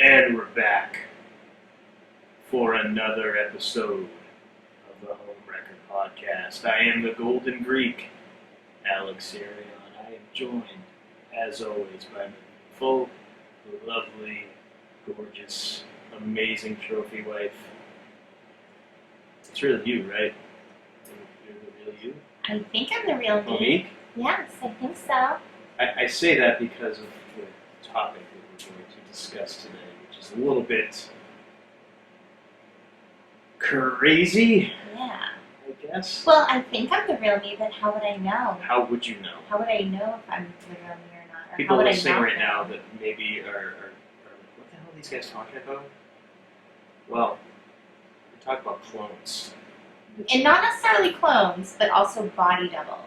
And we're back for another episode of the Homewrecker Podcast. I am the Golden Greek, Alex here, and I am joined, as always, by my beautiful, lovely, gorgeous, amazing trophy wife. It's really you, right? You're the real you? I think I'm the real me. Monique? Yes, I think so. I say that because of the topic that we're going to discuss today, which is a little bit crazy, Yeah. I guess. Well, I think I'm the real me, but how would I know? How would you know? How would I know if I'm the real me or not? Or People how would I listening not right now know? that maybe are what the hell are these guys talking about? Well, we're talking about clones. And not necessarily clones, but also body doubles.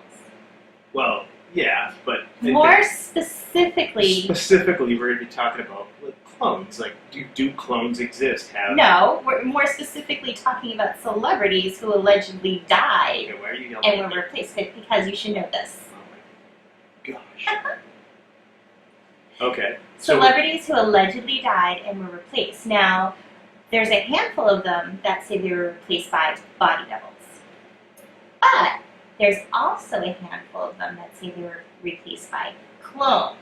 Well, yeah, but More specifically, we're going to be talking about clones. Like, do clones exist? no, we're more specifically talking about celebrities who allegedly died Okay, why are you yelling and at were me? replaced because you should know this. Oh my gosh. Okay. Celebrities who allegedly died and were replaced. Now, there's a handful of them that say they were replaced by body doubles. But there's also a handful of them that say they were replaced by clones.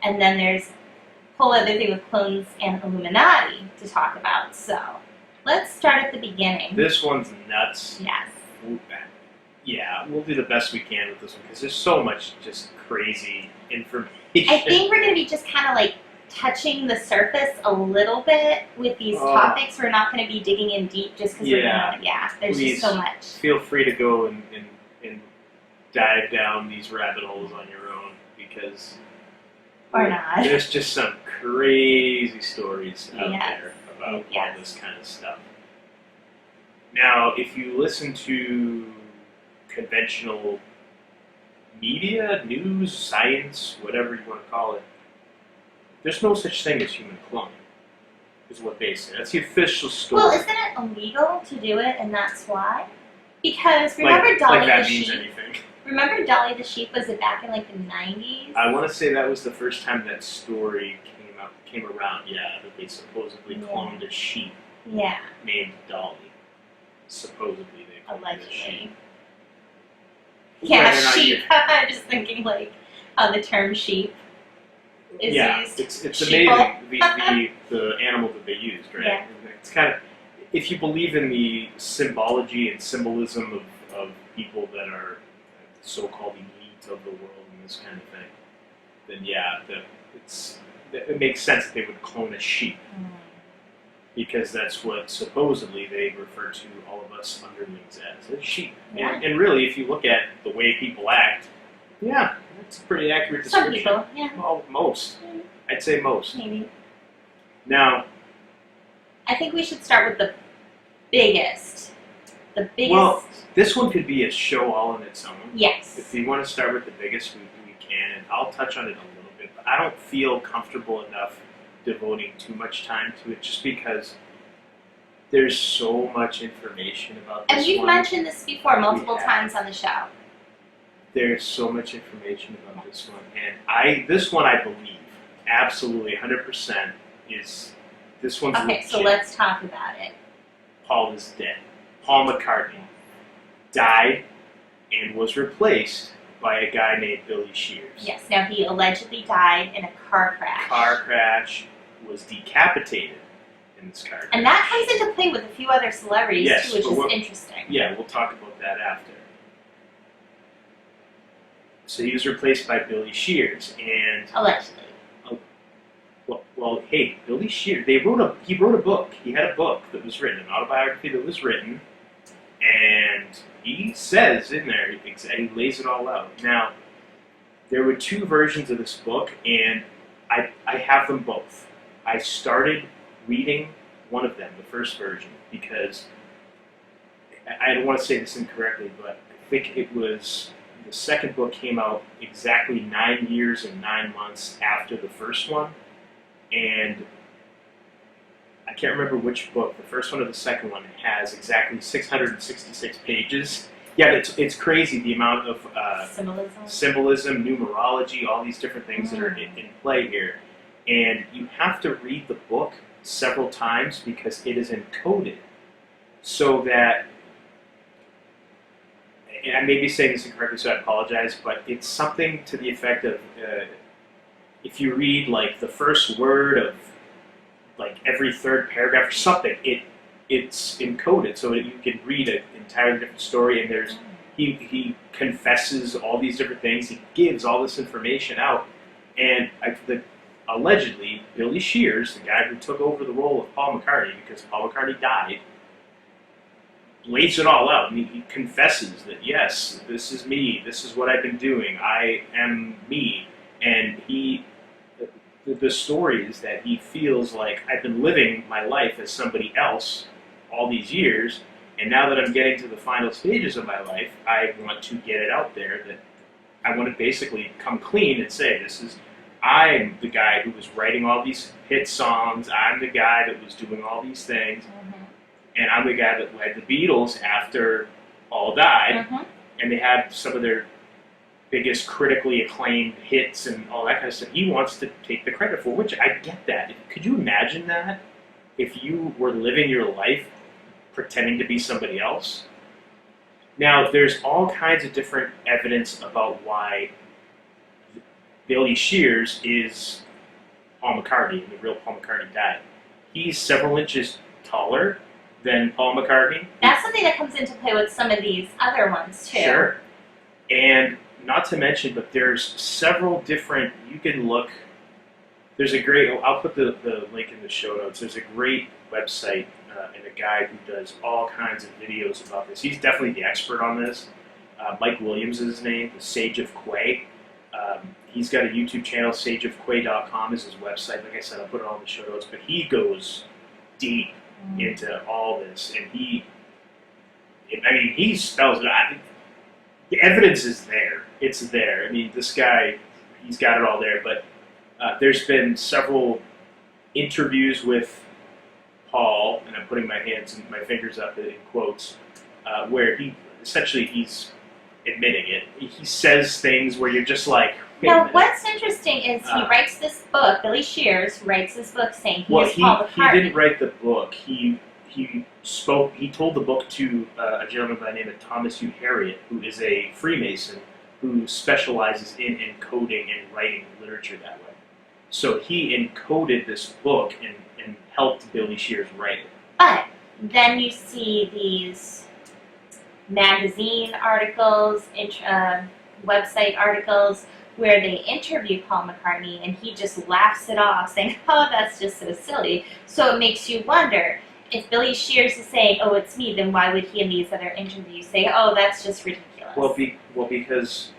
And then there's a whole other thing with clones and Illuminati to talk about. So, let's start at the beginning. This one's nuts. Yes. Yeah, we'll do the best we can with this one because there's so much just crazy information. I think we're going to be just kind of like touching the surface a little bit with these topics. We're not going to be digging in deep just because there's Please, just so much. Feel free to go and dive down these rabbit holes on your own because Or not. there's just some crazy stories out Yes. there about Yes. all this kind of stuff. Now, if you listen to conventional media, news, science, whatever you want to call it, there's no such thing as human cloning, is what they say. That's the official story. Well, isn't it illegal to do it, and that's why? Because remember like Dolly that the means sheep? anything. Remember Dolly the sheep? Was it back in like the 90s? I want to say that was the first time that story came around. Yeah, that they supposedly cloned a sheep Yeah, named Dolly. Supposedly they cloned a sheep. allegedly. Yeah, Whether or not sheep. I'm just thinking like how the term sheep is used. It's Sheeple. amazing the animal that they used, right? Yeah. It's kind of, if you believe in the symbology and symbolism of people that are so-called elite of the world and this kind of thing, then yeah, it makes sense that they would clone a sheep. Because that's what supposedly they refer to all of us underlings as, a sheep. Yeah. And really, if you look at the way people act, yeah, that's a pretty accurate Some description. people, yeah. Well, most. I'd say most. Maybe. Now, I think we should start with the biggest. The biggest. well, this one could be a show all on its own. Yes. If you want to start with the biggest, we can, and I'll touch on it a little bit, but I don't feel comfortable enough devoting too much time to it just because there's so much information about this And you've one. mentioned this before multiple We have. times on the show. There's so much information about this one, and this one I believe absolutely 100% is this one's Okay, legit. so let's talk about it. Paul is dead. Paul McCartney died and was replaced by a guy named Billy Shears. Yes, now he allegedly died in a car crash. Car crash, was decapitated in this car crash. And that comes into play with a few other celebrities Yes, too, which but is interesting. Yeah, we'll talk about that after. So he was replaced by Billy Shears, and Allegedly. well, hey, Billy Shears. He wrote a book. He had a book that was written, an autobiography that was written, and he says in there, he lays it all out. Now, there were two versions of this book, and I have them both. I started reading one of them, the first version, because I don't want to say this incorrectly, but I think it was the second book came out exactly 9 years and 9 months after the first one, and I can't remember which book, the first one or the second one, has exactly 666 pages. Yeah, it's crazy the amount of Symbolism. symbolism, numerology, all these different things that are in play here. and you have to read the book several times because it is encoded so that, and I may be saying this incorrectly, so I apologize, but it's something to the effect of if you read like the first word of like every third paragraph or something, it's encoded so that you can read an entirely different story, and there's he confesses all these different things, he gives all this information out, and allegedly Billy Shears, the guy who took over the role of Paul McCartney because Paul McCartney died, lays it all out, and he confesses that yes, this is me, this is what I've been doing, I am me, and the story is that he feels like I've been living my life as somebody else all these years, and now that I'm getting to the final stages of my life, I want to get it out there that I want to basically come clean and say, I'm the guy who was writing all these hit songs, I'm the guy that was doing all these things, and I'm the guy that led the Beatles after all died, and they had some of their biggest critically acclaimed hits and all that kind of stuff. He wants to take the credit for, which I get that. Could you imagine that if you were living your life pretending to be somebody else? Now, there's all kinds of different evidence about why Billy Shears is Paul McCartney, and the real Paul McCartney died. He's several inches taller than Paul McCartney. That's something that comes into play with some of these other ones, too. Sure. And not to mention, but there's several different, you can look, there's a great, I'll put the link in the show notes, there's a great website and a guy who does all kinds of videos about this. He's definitely the expert on this. Mike Williams is his name, the Sage of Quay. He's got a YouTube channel, sageofquay.com is his website. Like I said, I'll put it all in the show notes, but he goes deep into all this, and he spells it out. The evidence is there. It's there. I mean, this guy, he's got it all there, but there's been several interviews with Paul, and I'm putting my fingers up in quotes, where he's admitting it. He says things where you're just like, now, what's interesting is he writes this book, Billy Shears writes this book saying Paul McCartney. He didn't write the book. He told the book to a gentleman by the name of Thomas Hugh Harriot, who is a Freemason who specializes in encoding and writing literature that way. So he encoded this book and helped Billy Shears write it. But then you see these magazine articles, website articles, where they interview Paul McCartney, and he just laughs it off, saying, oh, that's just so silly. So it makes you wonder, if Billy Shears is saying, oh, it's me, then why would he in these other interviews say, oh, that's just ridiculous? Well, because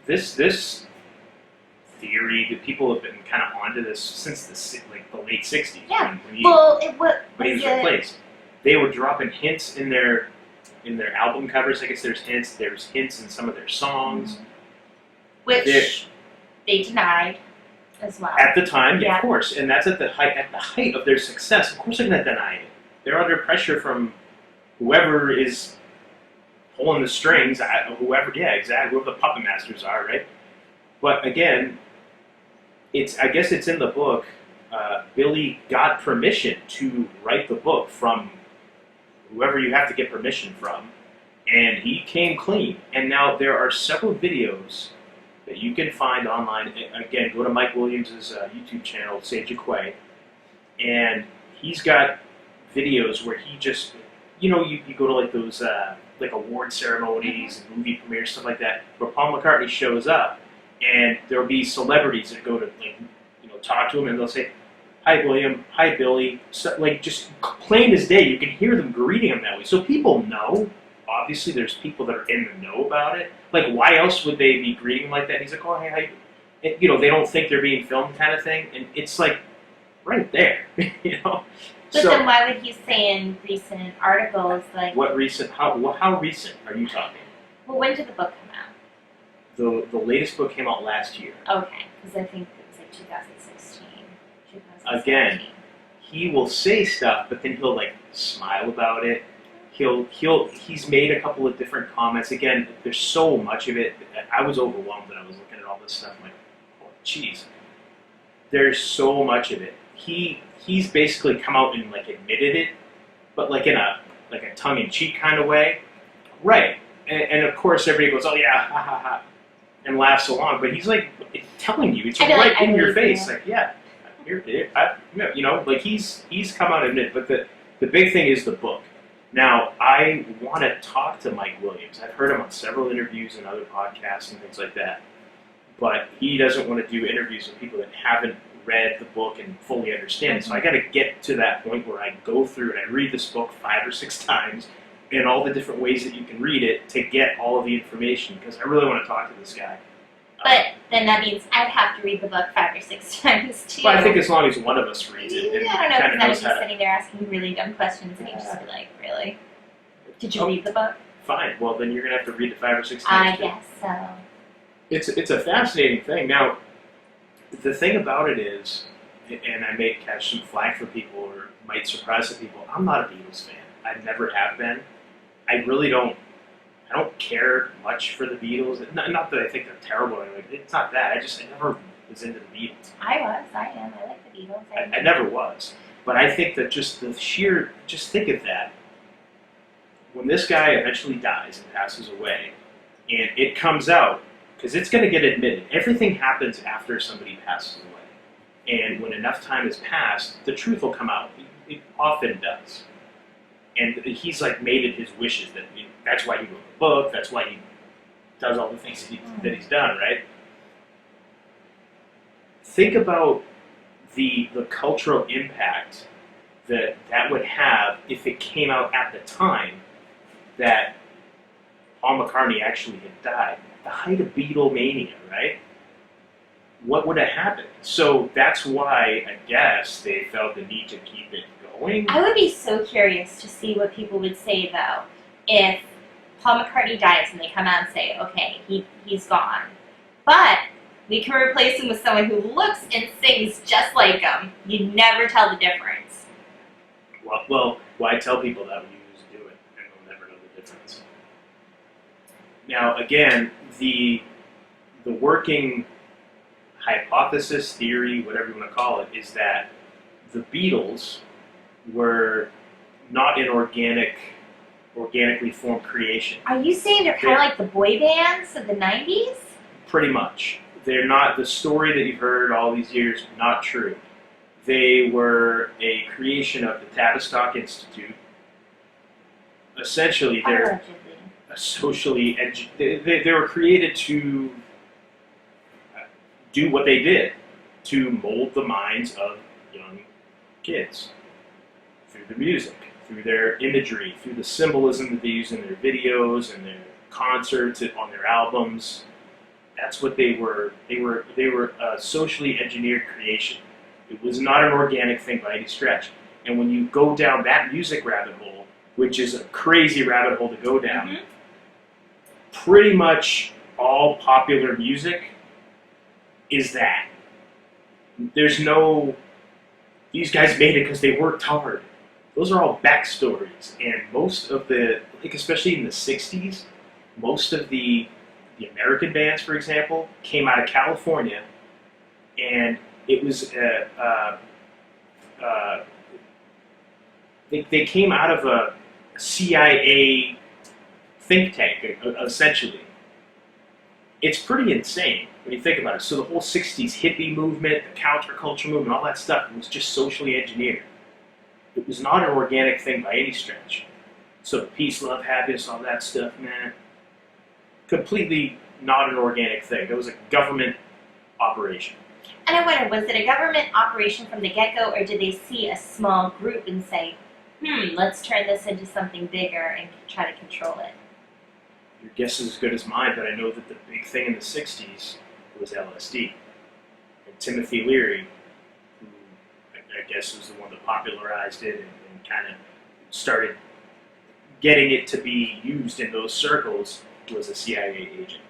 this theory that people have been kind of onto this since the late 60s. Yeah. When he was replaced. They were dropping hints in their album covers. I guess there's hints in some of their songs. Which they denied as well. At the time, yeah, of course. And that's at the height of their success. Of course they're going to deny it. They're under pressure from whoever is pulling the strings, whoever the puppet masters are, right? But again, I guess it's in the book. Billy got permission to write the book from whoever you have to get permission from, and he came clean. And now there are several videos that you can find online. Again, go to Mike Williams' YouTube channel, Sage of Quay, and he's got videos where he just, you go to like those like award ceremonies and movie premieres, stuff like that, where Paul McCartney shows up, and there'll be celebrities that go to talk to him, and they'll say, "Hi, William. Hi, Billy." So, just plain as day, you can hear them greeting him that way. So people know. Obviously, there's people that are in the know about it. Why else would they be greeting him like that? He's like, "Oh, hey, hi." And, they don't think they're being filmed, kind of thing. And it's right there, But then why would he say in recent articles what recent? How recent are you talking? Well, when did the book come out? The latest book came out last year. Okay, because I think it was 2016. Again, he will say stuff, but then he'll smile about it. He's made a couple of different comments. Again, there's so much of it. I was overwhelmed when I was looking at all this stuff. I'm like, oh, jeez. there's so much of it. He's basically come out and like admitted it, but like in a tongue-in-cheek kind of way, right? And of course everybody goes, oh yeah, ha ha ha, and laughs along. But he's like telling you, it's right in your face, like yeah, like he's come out and admit. But the big thing is the book. Now I want to talk to Mike Williams. I've heard him on several interviews and other podcasts and things like that. But he doesn't want to do interviews with people that haven't read the book and fully understand it. So I got to get to that point where I go through and I read this book 5 or 6 times in all the different ways that you can read it to get all of the information, because I really want to talk to this guy. But then that means I'd have to read the book 5 or 6 times too. But I think as long as one of us reads it, and I don't know, kind of because knows I how would be to. sitting there asking really dumb questions, and you'd just be like, really? Did you read the book? Fine. Well, then you're gonna have to read it 5 or 6 times. I guess so. It's a fascinating thing. Now, the thing about it is, and I may catch some flack for people or might surprise some people, I'm not a Beatles fan. I never have been. I really don't. I don't care much for the Beatles. Not that I think they're terrible. It's not that. I never was into the Beatles. I am. I like the Beatles. I never was. But I think that just think of that. When this guy eventually dies and passes away, and it comes out, because it's going to get admitted. Everything happens after somebody passes away. And when enough time has passed, the truth will come out. It often does. And he's like made it his wishes that that's why he wrote the book, that's why he does all the things that he's done, right? Think about the cultural impact that would have if it came out at the time that Paul McCartney actually had died. At the height of Beatlemania, right? What would have happened? So that's why, I guess, they felt the need to keep it going. I would be so curious to see what people would say, though, if Paul McCartney dies and they come out and say, okay, he's gone. But we can replace him with someone who looks and sings just like him. You'd never tell the difference. Well, I tell people that when you just do it, and they'll never know the difference. Now, again, the working hypothesis, theory, whatever you want to call it, is that the Beatles were not an organically formed creation. Are you saying they're kind of like the boy bands of the 90s? Pretty much. They're not the story that you've heard all these years, not true. They were a creation of the Tavistock Institute. Essentially, they're socially they were created to do what they did, to mold the minds of young kids through the music, through their imagery, through the symbolism that they use in their videos and their concerts, on their albums. That's what they were. They were a socially engineered creation. It was not an organic thing by any stretch. And when you go down that music rabbit hole, which is a crazy rabbit hole to go down, pretty much all popular music is that. There's no, these guys made it because they worked hard. Those are all backstories. And most of the, like especially in the 60s, most of the American bands, for example, came out of California, and it was they came out of a CIA think tank, essentially. It's pretty insane when you think about it. So the whole 60s hippie movement, the counterculture movement, all that stuff was just socially engineered. It was not an organic thing by any stretch. So peace, love, happiness, all that stuff, man, completely not an organic thing. It was a government operation. And I wonder, was it a government operation from the get-go, or did they see a small group and say, let's turn this into something bigger and try to control it? Your guess is as good as mine, but I know that the big thing in the 60s was LSD. And Timothy Leary, who I guess was the one that popularized it and kind of started getting it to be used in those circles, was a CIA agent.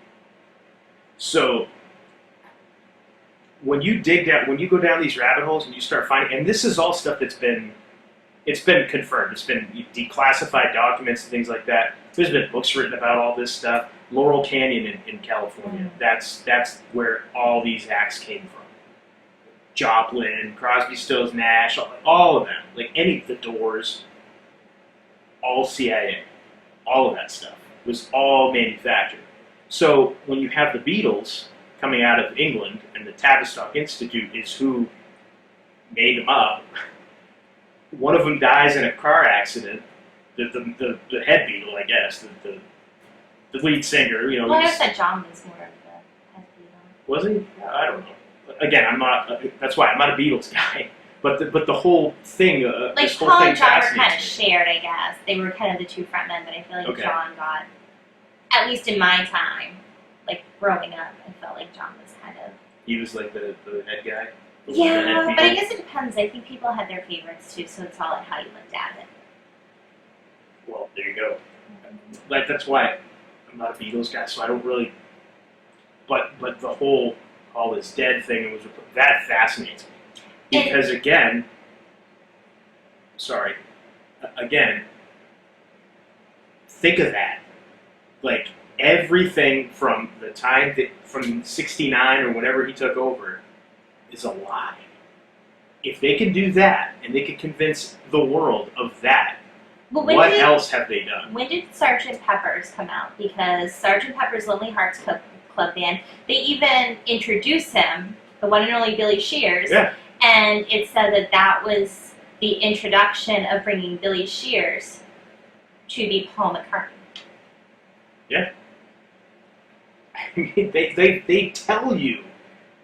So when you go down these rabbit holes and you start finding, and this is all stuff it's been confirmed. It's been declassified documents and things like that. There's been books written about all this stuff. Laurel Canyon in California. That's where all these acts came from. Joplin, Crosby, Stills, Nash, all of them, like the Doors, all CIA, all of that stuff was all manufactured. So when you have the Beatles coming out of England, and the Tavistock Institute is who made them up, one of them dies in a car accident. The head Beatle, I guess, the lead singer, Well, I guess that John was more of the head Beatle. Was he? I don't know. Again, I'm not. That's why I'm not a Beatles guy. But the whole thing, Like this whole Paul thing and John were fascinates kind of me. shared, I guess. They were kind of the two frontmen, but I feel like Okay. John got, at least in my time, like growing up, I felt like John was kind of. He was like the head guy. The Yeah, head but I Beatle. guess it depends. I think people had their favorites too, so it's all at how you looked at it. Well, there you go. Like that's why I'm not a Beatles guy, so I don't really. But the whole all this dead thing was that fascinates me because again, think of that, like everything from the time that from '69 or whenever he took over is a lie. If they can do that and they can convince the world of that. But What else have they done? When did Sgt. Pepper's come out? Because Sgt. Pepper's Lonely Hearts Club Band, they even introduced him, the one and only Billy Shears, Yeah. and it said that that was the introduction of bringing Billy Shears to be Paul McCartney. Yeah. I mean, they tell you.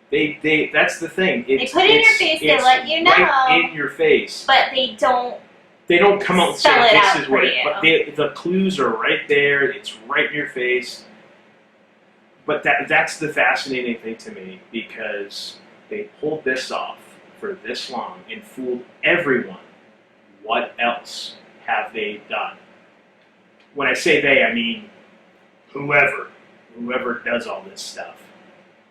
They that's the thing. They put it in your face, they let you know. Right in your face. But they don't. They don't come out and say Spell it out this is for what. you. But the clues are right there. It's right in your face. But that's the fascinating thing to me because they pulled this off for this long and fooled everyone. What else have they done? When I say they, I mean whoever does all this stuff.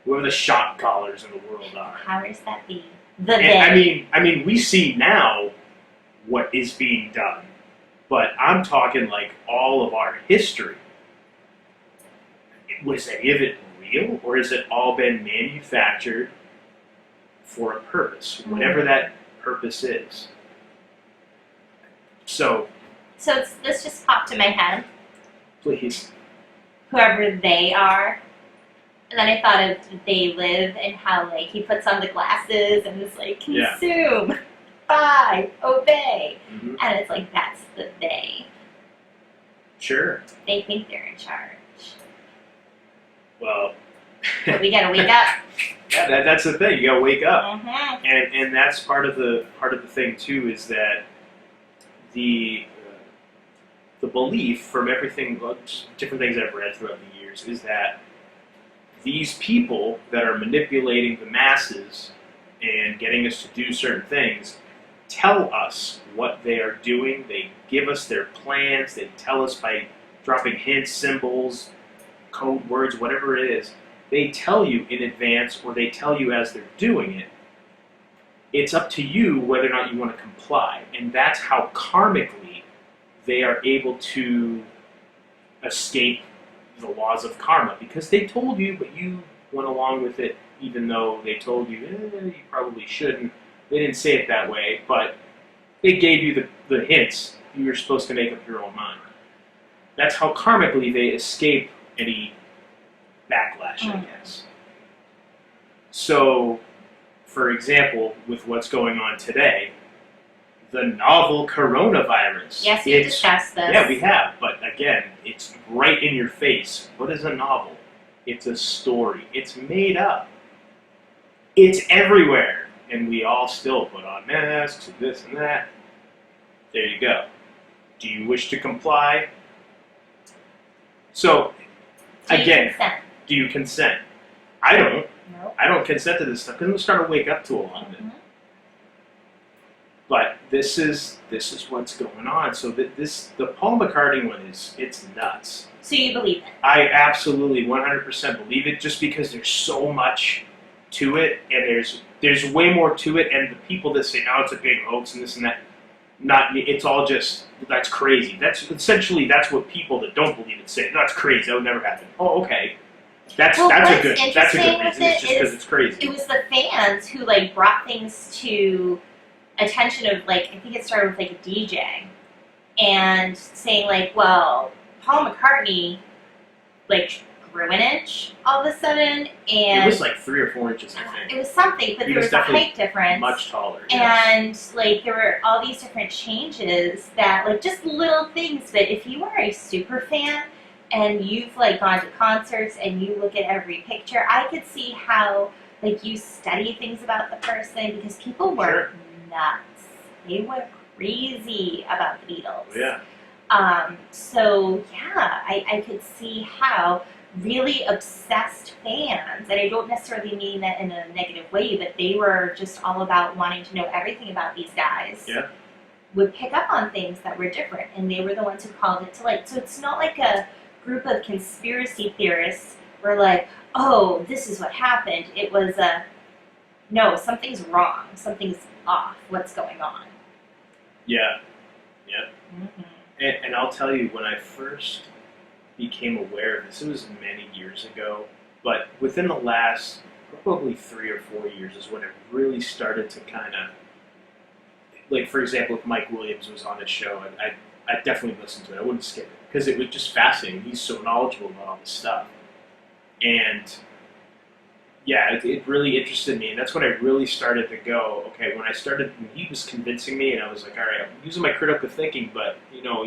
Whoever the shot callers in the world are. Powers that be. The And they. I mean, we see now what is being done, but I'm talking like all of our history. Was any of it real, or has it all been manufactured for a purpose, whatever that purpose is? So, This just popped in my head. please. Whoever they are. And then I thought of They Live and how like he puts on the glasses and is like, consume, buy, obey. Mm-hmm. And it's like, that's the they. Sure. They think they're in charge. Well, But we gotta wake up. yeah, that's the thing. You gotta wake up. Mm-hmm. And that's part of the thing too is that the belief from everything, different things I've read throughout the years is that these people that are manipulating the masses and getting us to do certain things tell us what they are doing. They give us their plans. They tell us by dropping hints, symbols, code words, whatever it is. They tell you in advance or they tell you as they're doing it. It's up to you whether or not you want to comply. And that's how karmically they are able to escape the laws of karma. Because they told you, but you went along with it even though they told you, you probably shouldn't. They didn't say it that way, but they gave you the hints. You were supposed to make up your own mind. That's how karmically they escape any backlash, I guess. So, for example, with what's going on today, the novel coronavirus. Yes, we discussed this. Yeah, we have, but again, it's right in your face. What is a novel? It's a story. It's made up. It's everywhere. And we all still put on masks and this and that. There you go. Do you wish to comply? So, again, do you consent? I don't. Nope. I don't consent to this stuff because I'm starting to wake up to a lot of it. But this is what's going on. So the Paul McCartney one it's nuts. So you believe it? I absolutely 100% believe it, just because there's so much to it, and there's way more to it. And the people that say, "No, it's a big hoax," and this and that, it's all just that's crazy. That's essentially what people that don't believe it say. That's crazy. That would never happen. Oh, okay. That's Well, a what's good interesting with reason. It's it just because is it's crazy. it was the fans who like brought things to attention of like I think it started with like a DJ and saying like, well, Paul McCartney like grew an inch all of a sudden, and It was like 3 or 4 inches, I think. it was something, but He there was was a definitely height difference. Much taller. Yes. And like there were all these different changes that like just little things, but if you are a super fan and you've like gone to concerts and you look at every picture, I could see how like you study things about the person because people were Sure. nuts. They were crazy about the Beatles. Yeah. So yeah, I could see how really obsessed fans, and I don't necessarily mean that in a negative way, but they were just all about wanting to know everything about these guys. Yeah. Would pick up on things that were different, and they were the ones who called it to light. So it's not like a group of conspiracy theorists were like, oh, this is what happened. It was no, something's wrong. Something's off. What's going on? Yeah. Yeah. Mm-hmm. And I'll tell you, when I first became aware of this, it was many years ago, but within the last probably 3 or 4 years is when it really started to kind of, like, for example, if Mike Williams was on his show, I'd definitely listen to it. I wouldn't skip it because it was just fascinating. He's so knowledgeable about all this stuff. And yeah, it really interested me, and that's when I really started to go, okay, when he was convincing me, and I was like, all right, I'm using my critical thinking, but, you know,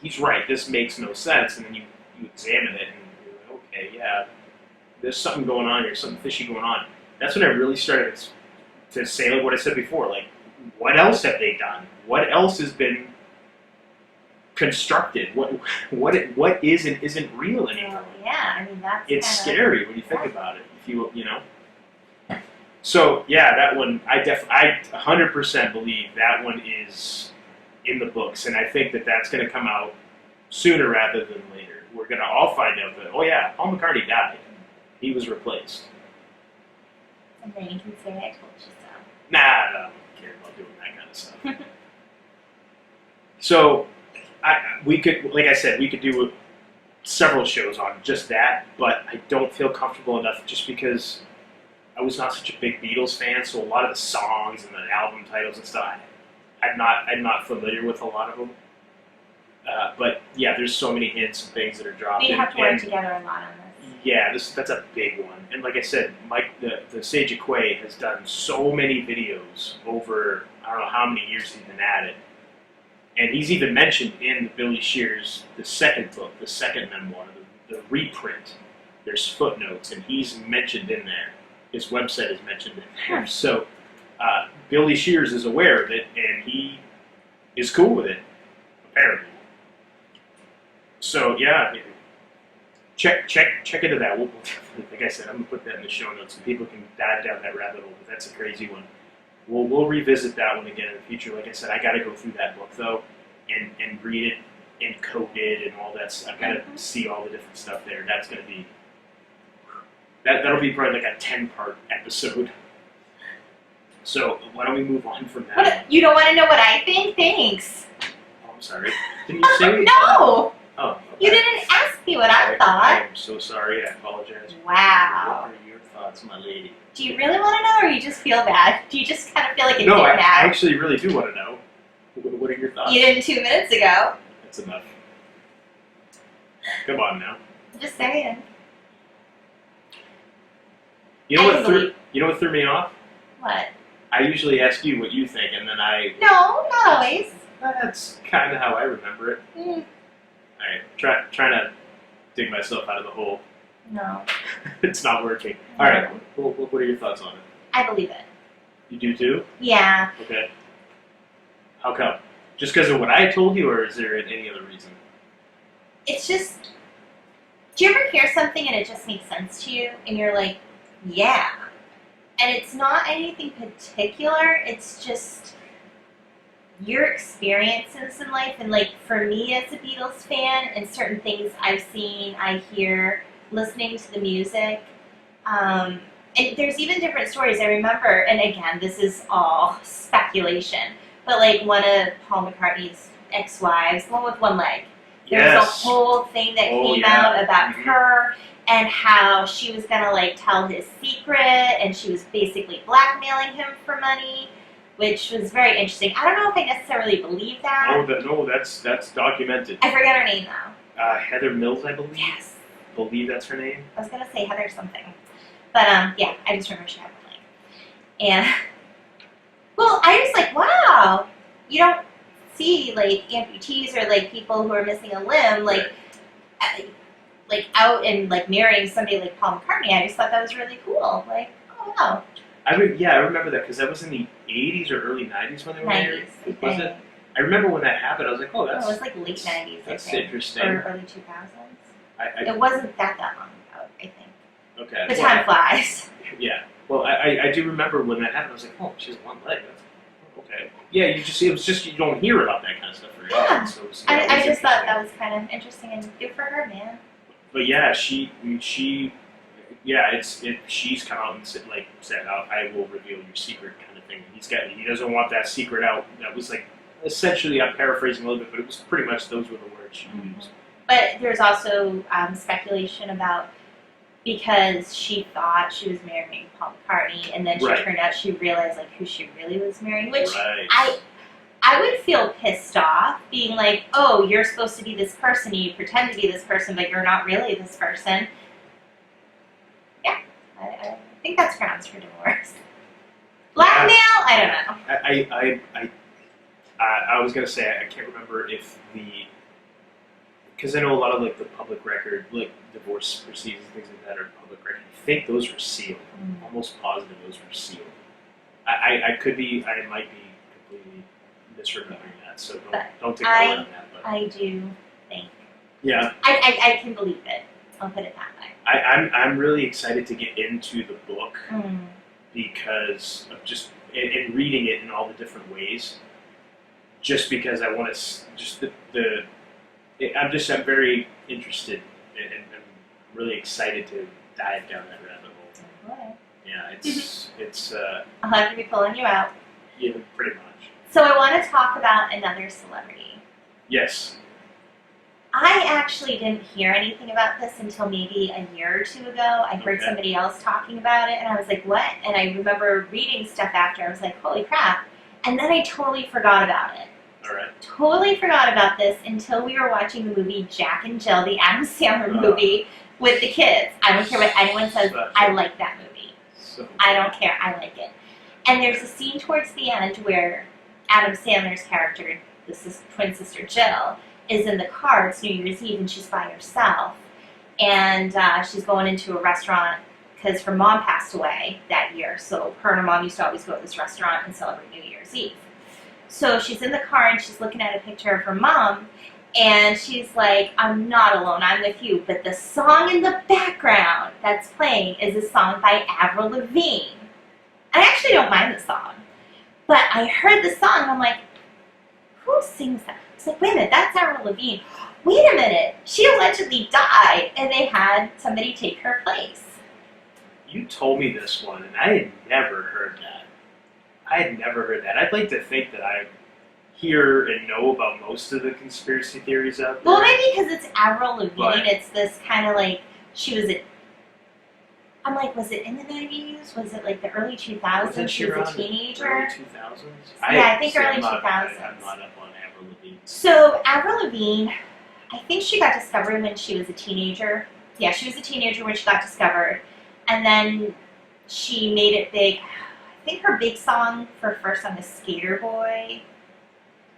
he's right, this makes no sense, and then you examine it, and you're like, okay, yeah, there's something going on here, something fishy going on. That's when I really started to say, like what I said before, like, what else have they done? What else has been constructed? What is and isn't real anymore? Well, yeah, I mean that's. It's kinda, scary when you think about it. If you know. So yeah, that one I 100% believe that one is in the books, and I think that's going to come out sooner rather than later. We're going to all find out that Paul McCartney died. He was replaced. And then you can say I told you so. Nah, I don't care about doing that kind of stuff. So. We could, like I said, we could do several shows on just that, but I don't feel comfortable enough just because I was not such a big Beatles fan, so a lot of the songs and the album titles and stuff, I'm not familiar with a lot of them. But yeah, there's so many hints and things that are dropped. We have to work together a lot on this. Yeah, that's a big one. And like I said, Mike, the Sage of Quay has done so many videos over, I don't know how many years he's been at it. And he's even mentioned in Billy Shears, the second book, the second memoir, the reprint. There's footnotes, and he's mentioned in there. His website is mentioned in there. So Billy Shears is aware of it, and he is cool with it, apparently. So yeah, check into that. We'll, like I said, I'm gonna put that in the show notes, and people can dive down that rabbit hole. But that's a crazy one. We'll revisit that one again in the future. Like I said, I got to go through that book though, and read it and code it and all that stuff. I got to see all the different stuff there. That's gonna be that'll be probably like a 10-part episode. So why don't we move on from that? What, you don't want to know what I think? Thanks. Oh, I'm sorry. Didn't you say? No. Oh. Okay. You didn't ask me what I I thought. am so sorry. I apologize. Wow. What are your thoughts, my lady? Do you really want to know, or you just feel bad? Do you just kind of feel like a No, dick I now? actually really do want to know. What are your thoughts? You didn't 2 minutes ago. That's enough. Come on now. I'm just saying. You know I what can threw believe- you know what threw me off? What? I usually ask you what you think, and then No, not always. that's kind of how I remember it. Mm, All right, trying to dig myself out of the hole. no. It's not working. All right, what are your thoughts on it? I believe it. You do too? Yeah. Okay. How come? Just because of what I told you, or is there any other reason? It's just. Do you ever hear something and it just makes sense to you, and you're like, yeah. And it's not anything particular, it's just your experiences in life. And like for me as a Beatles fan, and certain things I've seen, I hear, listening to the music. And there's even different stories. I remember, and again, this is all speculation, but like one of Paul McCartney's ex-wives, the one with one leg, There was a whole thing that came out about her and how she was going to, like, tell his secret, and she was basically blackmailing him for money, which was very interesting. I don't know if I necessarily believe that. No, that's documented. I forget her name, though. Heather Mills, I believe. Yes. I believe that's her name. I was going to say Heather something. But, yeah, I just remember she had one name. And, well, I was like, wow, you don't see, like, amputees or, like, people who are missing a limb, like, like out and, like, marrying somebody like Paul McCartney. I just thought that was really cool. Like, oh, wow. I remember that because that was in the 80s or early 90s when they were married. Was it? I remember when that happened. I was like, oh, that's... it was, like, late 90s, That's I think. interesting. Or early 2000s. It wasn't that long ago, I think. Okay. The time flies. Yeah. Well, I do remember when that happened. I was like, oh, she has one leg. That's okay. Yeah, it was just, you don't hear about that kind of stuff very often. So I just thought that was kind of interesting and good for her, man. But yeah, she's come out and said, I will reveal your secret kind of thing. He doesn't want that secret out. That was like, essentially, I'm paraphrasing a little bit, but it was pretty much those were the words she used. But there's also speculation about, because she thought she was marrying Paul McCartney, and then she turned out she realized, like, who she really was marrying, which I would feel pissed off, being like, oh, you're supposed to be this person, and you pretend to be this person, but you're not really this person. Yeah, I think that's grounds for divorce. Blackmail? I don't know. I was going to say, I can't remember if because I know a lot of, like, the public record, like, divorce proceedings and things like that are public record. I think those were sealed. I'm almost positive those were sealed. I might be completely misremembering that, so don't take my word on that. But I do think. Yeah. I can believe it. I'll put it that way. I'm really excited to get into the book because of just in reading it in all the different ways. Just because I want to I'm very interested and I'm really excited to dive down that rabbit hole. Okay. Yeah, it's I'll have to be pulling you out. Yeah, pretty much. So I want to talk about another celebrity. Yes. I actually didn't hear anything about this until maybe a year or two ago. I heard somebody else talking about it, and I was like, what? And I remember reading stuff after. I was like, holy crap. And then I totally forgot about it. All right. Totally forgot about this until we were watching the movie Jack and Jill, the Adam Sandler movie, with the kids. I don't care what anyone says. I like that movie. I don't care. I like it. And there's a scene towards the end where Adam Sandler's character, twin sister Jill, is in the car. It's New Year's Eve, and she's by herself. And she's going into a restaurant because her mom passed away that year. So her and her mom used to always go to this restaurant and celebrate New Year's Eve. So she's in the car, and she's looking at a picture of her mom, and she's like, I'm not alone, I'm with you. But the song in the background that's playing is a song by Avril Lavigne. I actually don't mind the song. But I heard the song, and I'm like, who sings that? It's like, wait a minute, that's Avril Lavigne. Wait a minute, she allegedly died, and they had somebody take her place. You told me this one, and I had never heard that. I'd like to think that I hear and know about most of the conspiracy theories out there. Well, maybe because it's Avril Lavigne, it's this kind of like, I'm like, was it in the 90s? Was it like the early 2000s? She was a teenager? Early 2000s? Yeah, I think early 2000s. I'm not up on Avril Lavigne. So, Avril Lavigne, I think she got discovered when she was a teenager. Yeah, she was a teenager when she got discovered. And then she made it big. I think her big song for her first song is Skater Boy.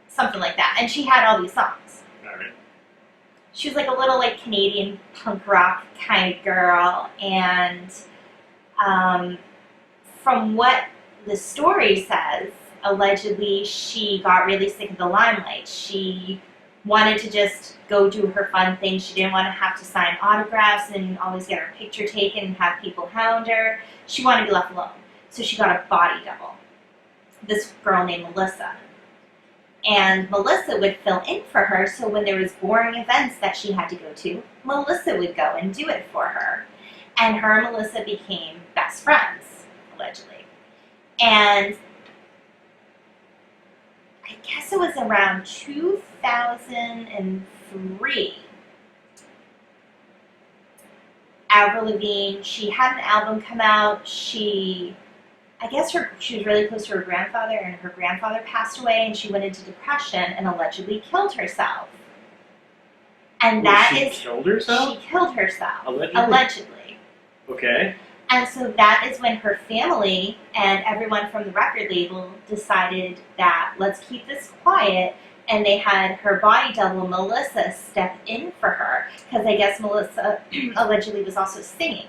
Something like that. And she had all these songs. All right. She was like a little like Canadian punk rock kind of girl. And from what the story says, allegedly she got really sick of the limelight. She wanted to just go do her fun thing. She didn't want to have to sign autographs and always get her picture taken and have people hound her. She wanted to be left alone. So she got a body double, this girl named Melissa. And Melissa would fill in for her, so when there was boring events that she had to go to, Melissa would go and do it for her. And her and Melissa became best friends, allegedly. And I guess it Melissa was around 2003. Avril Lavigne, she had an album come out. She was really close to her grandfather, and her grandfather passed away, and she went into depression and allegedly killed herself. And She killed herself? She killed herself. Allegedly? Okay. And so that is when her family and everyone from the record label decided that let's keep this quiet, and they had her body double, Melissa, step in for her, because I guess Melissa allegedly was also singing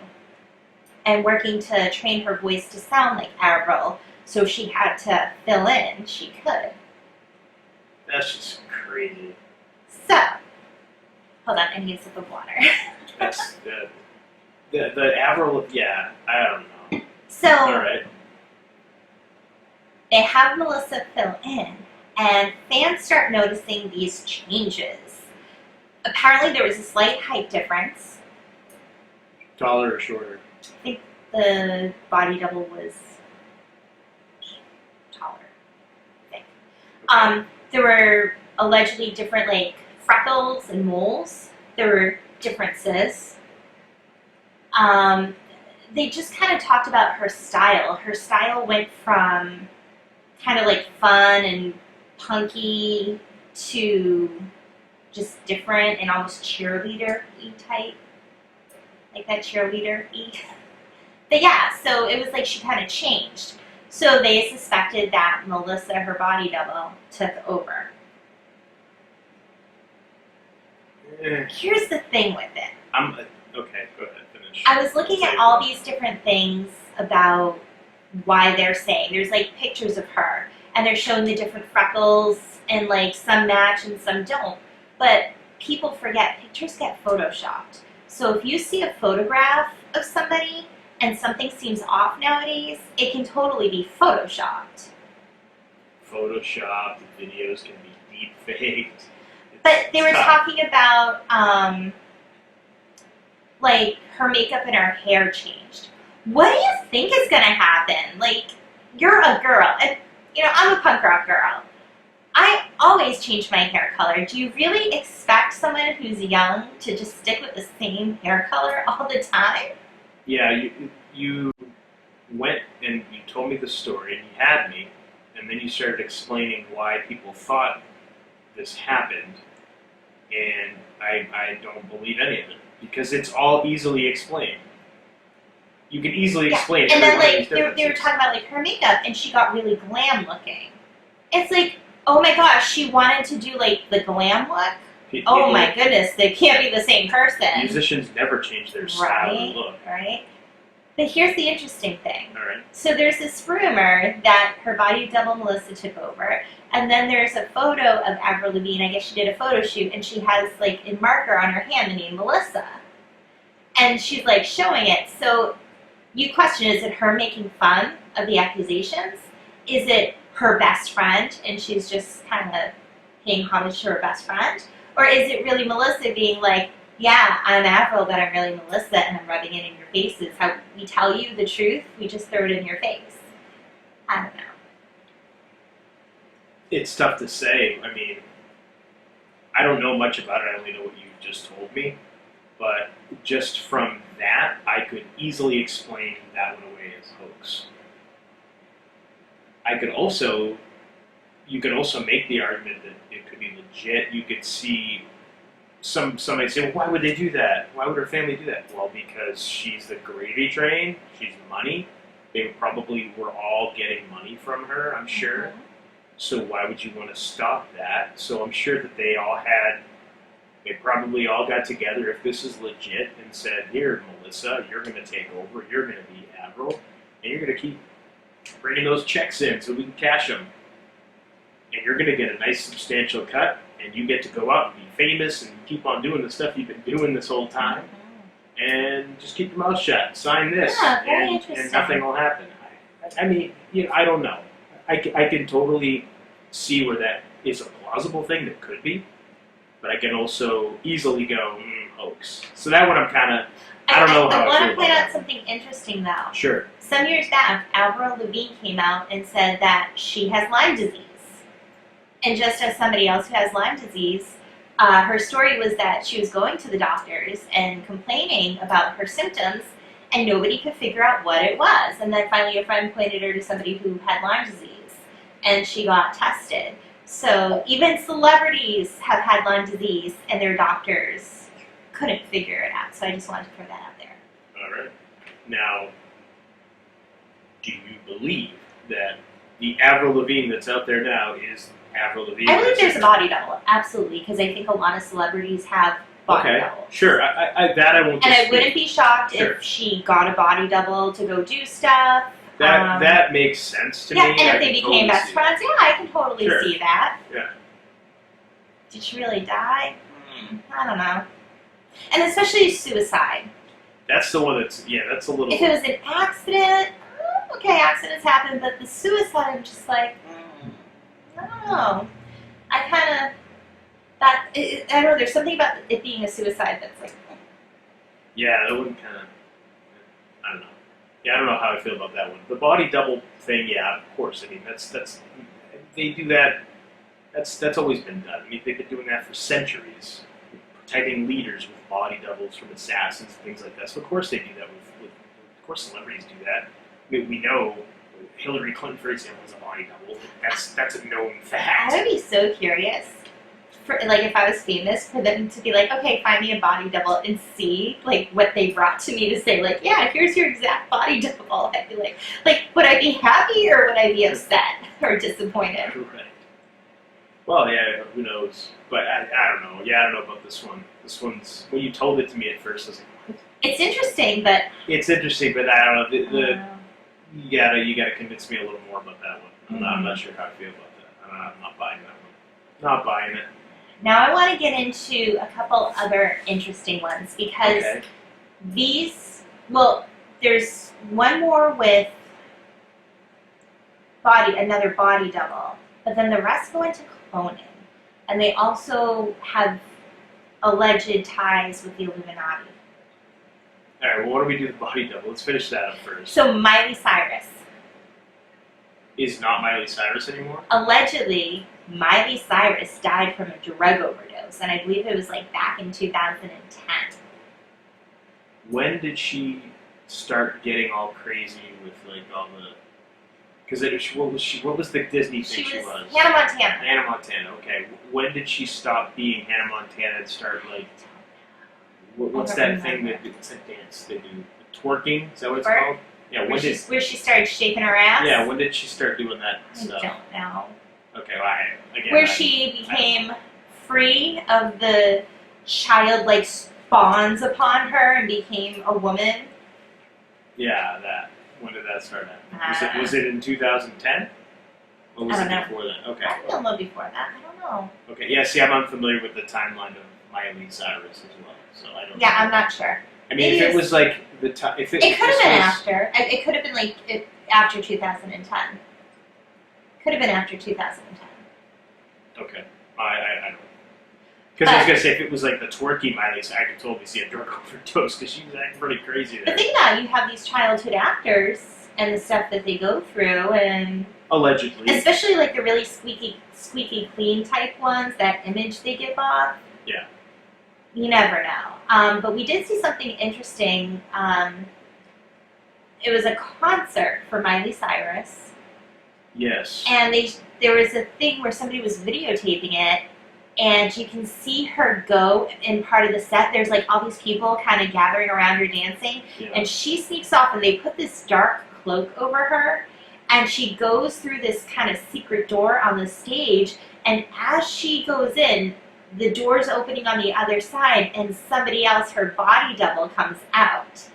and working to train her voice to sound like Avril, so she had to fill in. She could. That's just crazy. So, hold on, I need a sip of water. That's the Avril, yeah, I don't know. So, all right. They have Melissa fill in, and fans start noticing these changes. Apparently there was a slight height difference. Taller or shorter? I think the body double was taller, I think. Okay. There were allegedly different, like, freckles and moles. There were differences. They just kind of talked about her style. Her style went from kind of like fun and punky to just different and almost cheerleader-y type. Like that cheerleader-y. But yeah, so it was like she kind of changed. So they suspected that Melissa, her body double, took over. Here's the thing with it. Okay, go ahead, finish. I was looking at all these different things about why they're saying. There's like pictures of her, and they're showing the different freckles, and like some match and some don't. But people forget, pictures get photoshopped. So if you see a photograph of somebody and something seems off nowadays, it can totally be photoshopped. Photoshopped, videos can be deep faked. But they were talking about like her makeup and her hair changed. What do you think is going to happen? Like, you're a girl, and I'm a punk rock girl. I always change my hair color. Do you really expect someone who's young to just stick with the same hair color all the time? Yeah, you went and you told me the story, and you had me, and then you started explaining why people thought this happened, and I don't believe any of it, because it's all easily explained. You can easily explain. And then like they were talking about like her makeup, and she got really glam looking. It's like, oh my gosh, she wanted to do like the glam look. Oh my goodness, they can't be the same person. Musicians never change their style or look. Right. But here's the interesting thing. All right. So there's this rumor that her body double Melissa took over, and then there's a photo of Avril Lavigne. I guess she did a photo shoot, and she has like in marker on her hand the name Melissa, and she's like showing it. So you question, is it her making fun of the accusations? Is it her best friend, and she's just kind of paying homage to her best friend? Or is it really Melissa being like, yeah, I'm Avril, but I'm really Melissa, and I'm rubbing it in your faces. How we tell you the truth, we just throw it in your face. I don't know. It's tough to say. I mean, I don't know much about it. I only know what you just told me. But just from that, I could easily explain that one away as hoax. You could also make the argument that it could be legit. You could see somebody say, well, why would they do that? Why would her family do that? Well, because she's the gravy train. She's money. They probably were all getting money from her, I'm sure. Mm-hmm. So why would you want to stop that? So I'm sure that they probably all got together, if this is legit, and said, here, Melissa, you're going to take over. You're going to be Avril. And you're going to keep bringing those checks in so we can cash them. And you're going to get a nice substantial cut, and you get to go out and be famous and keep on doing the stuff you've been doing this whole time. Mm-hmm. And just keep your mouth shut. Sign this, and nothing will happen. I mean, I don't know. I can totally see where that is a plausible thing that could be, but I can also easily go, hoax. So that one I'm kind of, I don't know how I feel about. I want to point out something interesting, though. Sure. Some years back, Avril Lavigne came out and said that she has Lyme disease. And just as somebody else who has Lyme disease, her story was that she was going to the doctors and complaining about her symptoms, and nobody could figure out what it was. And then finally a friend pointed her to somebody who had Lyme disease, and she got tested. So even celebrities have had Lyme disease, and their doctors couldn't figure it out. So I just wanted to throw that out there. All right. Now, do you believe that the Avril Lavigne that's out there now is Avril Lavigne? I believe there's a body double, absolutely, because I think a lot of celebrities have body doubles. Sure. I won't. And I wouldn't be shocked if she got a body double to go do stuff. That makes sense to me. Yeah, and if they became best friends, I can totally see that. Yeah. Did she really die? I don't know. And especially suicide. That's the one that's a little. If it was an accident, okay, accidents happen, but the suicide, I'm just like, I don't know. I don't know, there's something about it being a suicide that's like... Yeah, that one kind of, I don't know. Yeah, I don't know how I feel about that one. The body double thing, yeah, of course. I mean, that's they do that. That's always been done. I mean, they've been doing that for centuries, protecting leaders with body doubles from assassins and things like that. So of course they do that with of course celebrities do that. I mean, we know Hillary Clinton, for example, has a body double. That's a known fact. I would be so curious. Like if I was famous, for them to be like, okay, find me a body double and see like what they brought to me to say, like, yeah, here's your exact body double. I'd be like, would I be happy or would I be upset or disappointed? Right. Well, yeah, who knows? But I don't know. Yeah, I don't know about this one. This one's when you told it to me at first, I was like, what? It's interesting, but it's interesting, but I don't know. You gotta convince me a little more about that one. I'm not sure how I feel about that. I'm not buying that one. Not buying it. Now I want to get into a couple other interesting ones because there's one more with another body double, but then the rest go into cloning, and they also have alleged ties with the Illuminati. All right, well, what do we do with the body double? Let's finish that up first. So Miley Cyrus is not Miley Cyrus anymore? Allegedly, Miley Cyrus died from a drug overdose, and I believe it was back in 2010. When did she start getting all crazy with all the? Because what was the Disney thing she was? Hannah Montana. Hannah Montana. Okay. When did she stop being Hannah Montana and start what's that thing it's a dance they do? Twerking? Is that what it's called? Yeah. Where she started shaking her ass? Yeah. When did she start doing that stuff? I don't know. Okay, well, she became free of the childlike spawns upon her and became a woman. Yeah, that. When did that start happening? Was it in 2010? Or was it before that? Okay. I don't know before that. I don't know. Okay, yeah, see, I'm unfamiliar with the timeline of Miley Cyrus as well, so I don't know. I'm not sure. I mean, if it was the time... It could have been after. It could have been after 2010. Could have been after 2010. Okay. I don't know. Because I was going to say, if it was the twerky Miley Cyrus, I could totally see a drug overdose because she was acting pretty crazy there. But think about it, you have these childhood actors and the stuff that they go through, and... Allegedly. Especially the really squeaky clean type ones, that image they give off. Yeah. You never know. But we did see something interesting. It was a concert for Miley Cyrus. Yes. And there was a thing where somebody was videotaping it, and you can see her go in part of the set. There's all these people kind of gathering around her dancing, and she sneaks off, and they put this dark cloak over her, and she goes through this kind of secret door on the stage, and as she goes in, the door's opening on the other side, and somebody else, her body double, comes out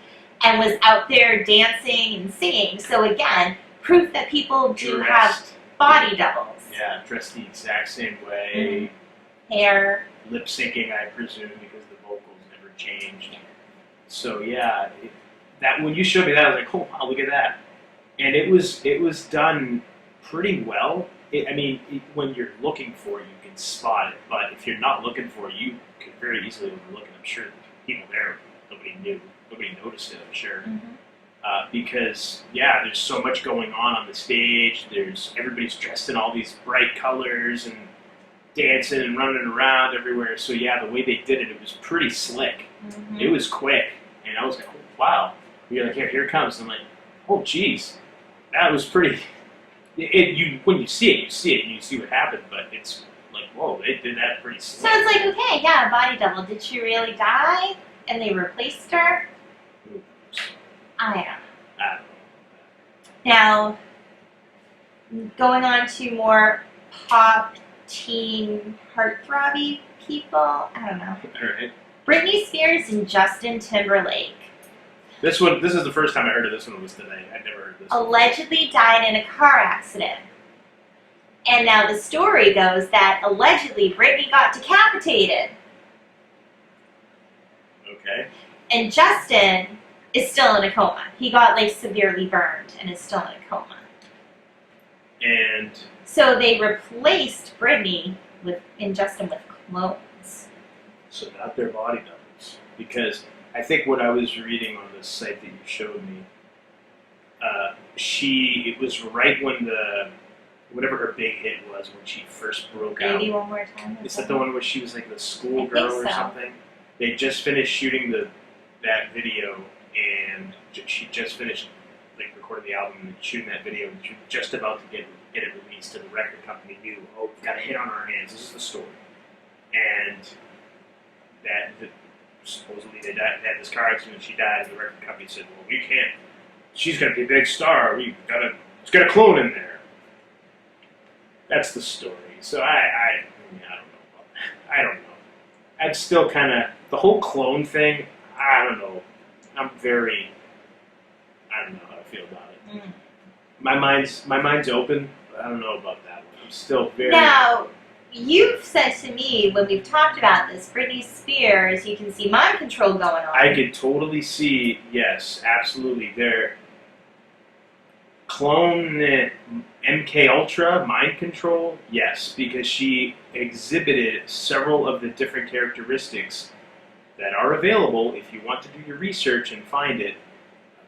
and was out there dancing and singing. So again, proof that people do have body doubles. Yeah, dressed the exact same way. Hair. Lip syncing, I presume, because the vocals never changed. Yeah. So yeah, that when you showed me that, I was like, oh wow, look at that. And it was done pretty well. When you're looking for it, you can spot it. But if you're not looking for it, you could very easily overlook it. I'm sure people there, nobody noticed it, I'm sure. Because, there's so much going on the stage. Everybody's dressed in all these bright colors, and dancing and running around everywhere. So yeah, the way they did it, it was pretty slick. Mm-hmm. It was quick, and I was like, oh, wow. You're like, here it comes. And I'm like, oh, geez, that was pretty. When you see it, and you see what happened. But it's like, whoa, they did that pretty slick. So it's like, okay, yeah, body double. Did she really die? And they replaced her? I don't know. I don't know. Now, going on to more pop, teen, heartthrobby people, I don't know. All right. Britney Spears and Justin Timberlake This is the first time I heard of this one was today. I'd never heard this one. allegedly died in a car accident. And now the story goes that allegedly Britney got decapitated. Okay. And Justin is still in a coma. He got like severely burned and is still in a coma. And So they replaced Britney and Justin with clones. so not their body doubles. Because I think what I was reading on this site that you showed me, it was right when whatever her big hit was when she first broke out. Maybe one more time. Is that the one where she was like the schoolgirl or so. something? They just finished shooting that video, and she just finished like recording the album and shooting that video, and she was just about to get it released, and the record company knew, oh, we've got a hit on our hands. This is the story, and supposedly they had this car accident. She died, and the record company said, well, we can't. She's going to be a big star. Let's get a clone in there. That's the story. So I don't know about that. I don't know. I'm still kind of the whole clone thing. I don't know. I don't know how I feel about it. Mm. My mind's open, but I don't know about that one. I'm still very. Now, you've said to me when we've talked about this, Britney Spears, you can see mind control going on. I could totally see. Yes, absolutely. Their clone MK Ultra mind control. Yes, because she exhibited several of the different characteristics that are available if you want to do your research and find it.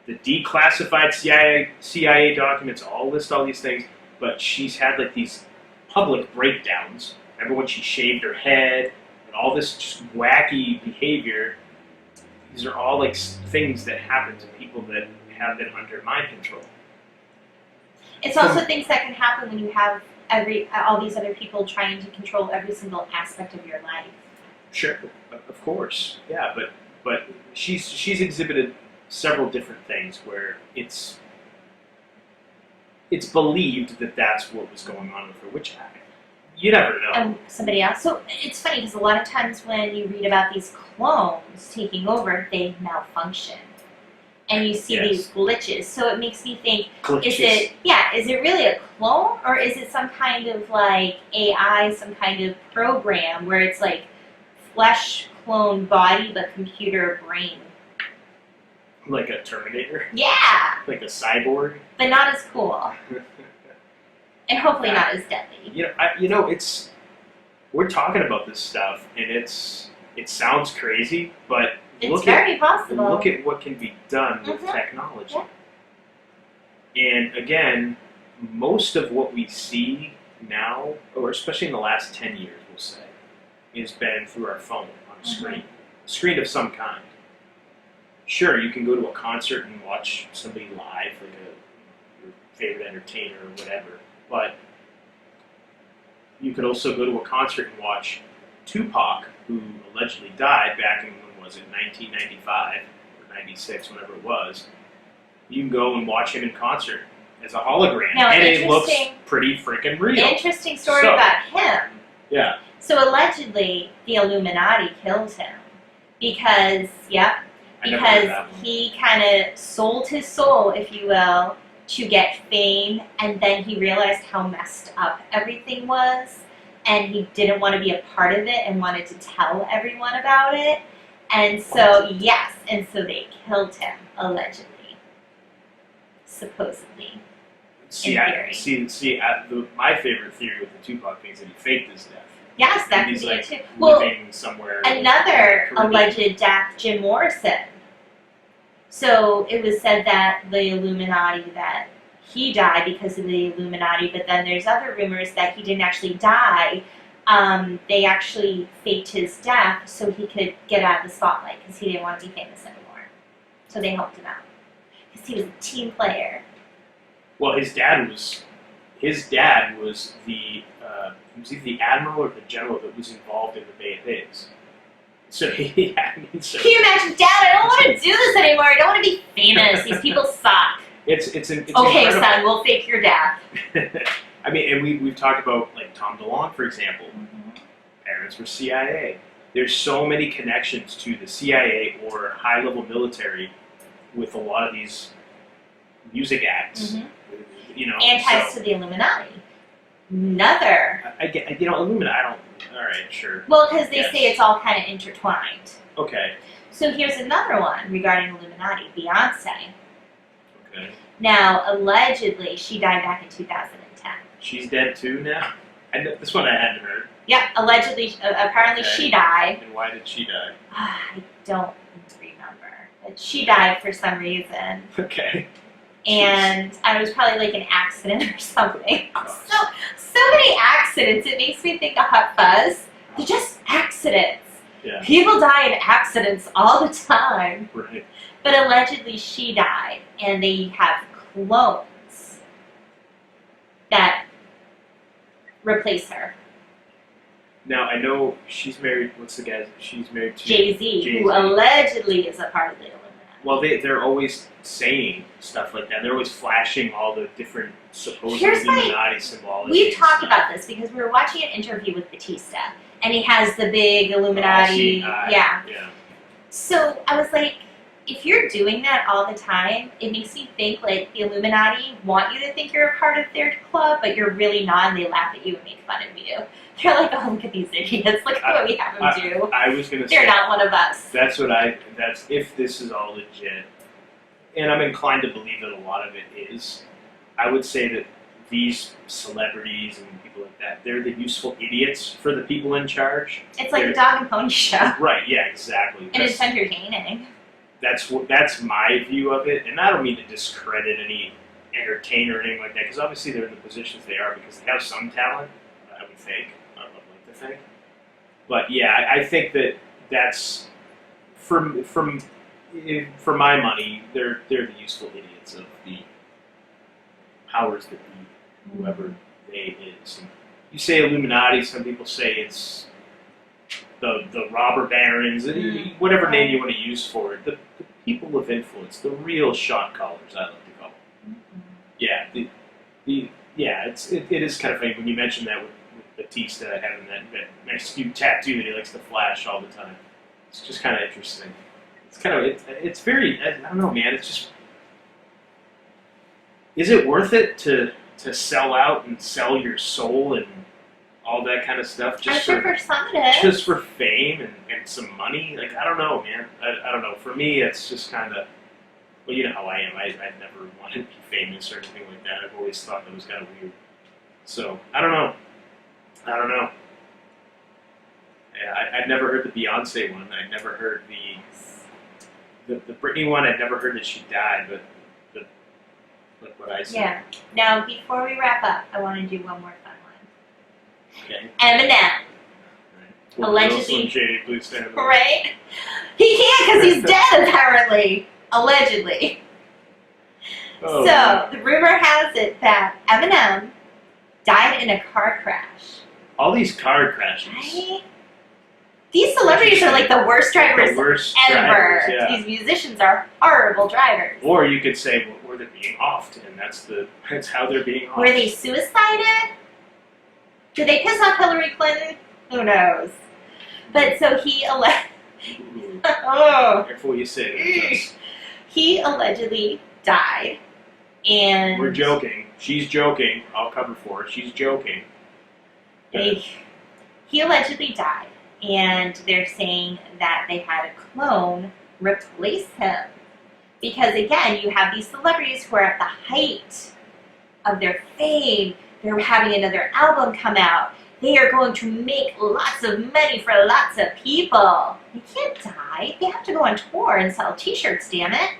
The declassified CIA documents all list all these things, but she's had like these public breakdowns. Remember when she shaved her head and all this just wacky behavior? These are all like things that happen to people that have been under mind control. It's also things that can happen when you have all these other people trying to control every single aspect of your life. Sure, of course, yeah, but she's exhibited several different things where it's believed that that's what was going on with her, which you never know. And somebody else. So it's funny because a lot of times when you read about these clones taking over, they malfunction. And you see these glitches. So it makes me think, is it really a clone? Or is it some kind of like AI, some kind of program where it's like flesh clone body but computer brain? Like a Terminator? Yeah! Like a cyborg? But not as cool. And hopefully not as deadly. We're talking about this stuff, and it sounds crazy, but It's very possible. Look at what can be done with technology. Yeah. And again, most of what we see now, or especially in the last 10 years, we'll say, has been through our phone on a screen. A screen of some kind. Sure, you can go to a concert and watch somebody live, like your favorite entertainer or whatever, but you could also go to a concert and watch Tupac, who allegedly died back in, 1995 or 96, whenever it was. You can go and watch him in concert as a hologram, now, and it looks pretty freaking real. Interesting story about him. Yeah. So allegedly, the Illuminati killed him because he kind of sold his soul, if you will, to get fame, and then he realized how messed up everything was, and he didn't want to be a part of it and wanted to tell everyone about it. And so, so they killed him, allegedly. Supposedly. My favorite theory with the Tupac thing is that he faked his death. Yes, that could be like it too. Well, living somewhere. another alleged death, Jim Morrison. So it was said that the Illuminati, that he died because of the Illuminati, but then there's other rumors that he didn't actually die, they actually faked his death so he could get out of the spotlight because he didn't want to be famous anymore. So they helped him out because he was a team player. Well, his dad was the he was either the admiral or the general that was involved in the Bay of Pigs. So yeah, I mean, so Can you imagine, Dad? I don't want to do this anymore. I don't want to be famous. These people suck. it's Okay, incredible. son, we'll fake your death. I mean, and we've talked about like Tom DeLonge, for example. Parents were CIA. There's so many connections to the CIA or high-level military with a lot of these music acts. You know, And ties to the Illuminati. Another. I get, Illuminati. I don't. All right, sure. Well, because they Yes. say it's all kind of intertwined. Okay. So here's another one regarding Illuminati, Beyonce. Okay. Now, allegedly, she died back in 2010. She's dead too now. This one I hadn't heard. Yep, allegedly, apparently Okay. she died. And why did she die? I don't remember. But she died for some reason. Okay. And it was probably like an accident or something. Oh, So many accidents. It makes me think of Hot Fuzz. They're just accidents. Yeah. People die in accidents all the time. Right. But allegedly she died, and they have clones that replace her. Now I know she's married. What's the guy? She's married to Jay-Z, Jay-Z. who allegedly is a part of the Illuminati. Well, they're always saying stuff like that. They're always flashing all the different supposed Here's my- Illuminati symbology. We've and talked stuff. about this because we were watching an interview with Batista, and he has the big Illuminati. Yeah. Yeah. So I was like, if you're doing that all the time, it makes me think like the Illuminati want you to think you're a part of their club, but you're really not, and they laugh at you and make fun of you. They're like, oh, look at these idiots. Look at what we have them do. I was gonna They're say not one of us. that's if this is all legit, and I'm inclined to believe that a lot of it is. I would say that these celebrities and people like that, they're the useful idiots for the people in charge. It's like a dog and pony show. Right, yeah, exactly. And it's entertaining. That's my view of it, and I don't mean to discredit any entertainer or anything like that, because obviously they're in the positions they are because they have some talent, I would think. I would like to think. But yeah, I think that's for my money, they're the useful idiots of the powers that be, whoever they is. And you say Illuminati, some people say it's the robber barons, whatever name you want to use for it. The people of influence, the real shot callers, I like to call them. Yeah, it is kind of funny when you mention that with Batista having that Mexican tattoo that he likes to flash all the time. It's just kind of interesting. It's very, I don't know, man. It's just, is it worth it to sell out and sell your soul and all that kind of stuff I'm sure for some it is. just for fame and some money? Like, I don't know, man. I don't know. For me, it's just kind of, well, you know how I am. I never wanted to be famous or anything like that. I've always thought that was kind of weird. So, I don't know. Yeah, I'd never heard the Beyonce one. I'd never heard the Britney one. I'd never heard that she died, but like what I said. Yeah. Now, before we wrap up, I want to do one more fun one. Okay. Eminem. Right. Allegedly- Slim Shady, please stand up. Right? He can't because he's dead, apparently. Allegedly. Oh, So, the rumor has it that Eminem died in a car crash. all these car crashes. Right? These celebrities are like the worst drivers The worst ever. drivers, yeah. These musicians are horrible drivers. Or you could say, well, were they being offed, and that's how they're being offed. Were they suicided? Did they piss off Hillary Clinton? Who knows? But so he Ooh, oh, careful what you say. he allegedly died, and We're joking. She's joking. I'll cover for her. She's joking. He allegedly died, and they're saying that they had a clone replace him. Because again, you have these celebrities who are at the height of their fame. They're having another album come out. They are going to make lots of money for lots of people. They can't die. They have to go on tour and sell t-shirts, damn it.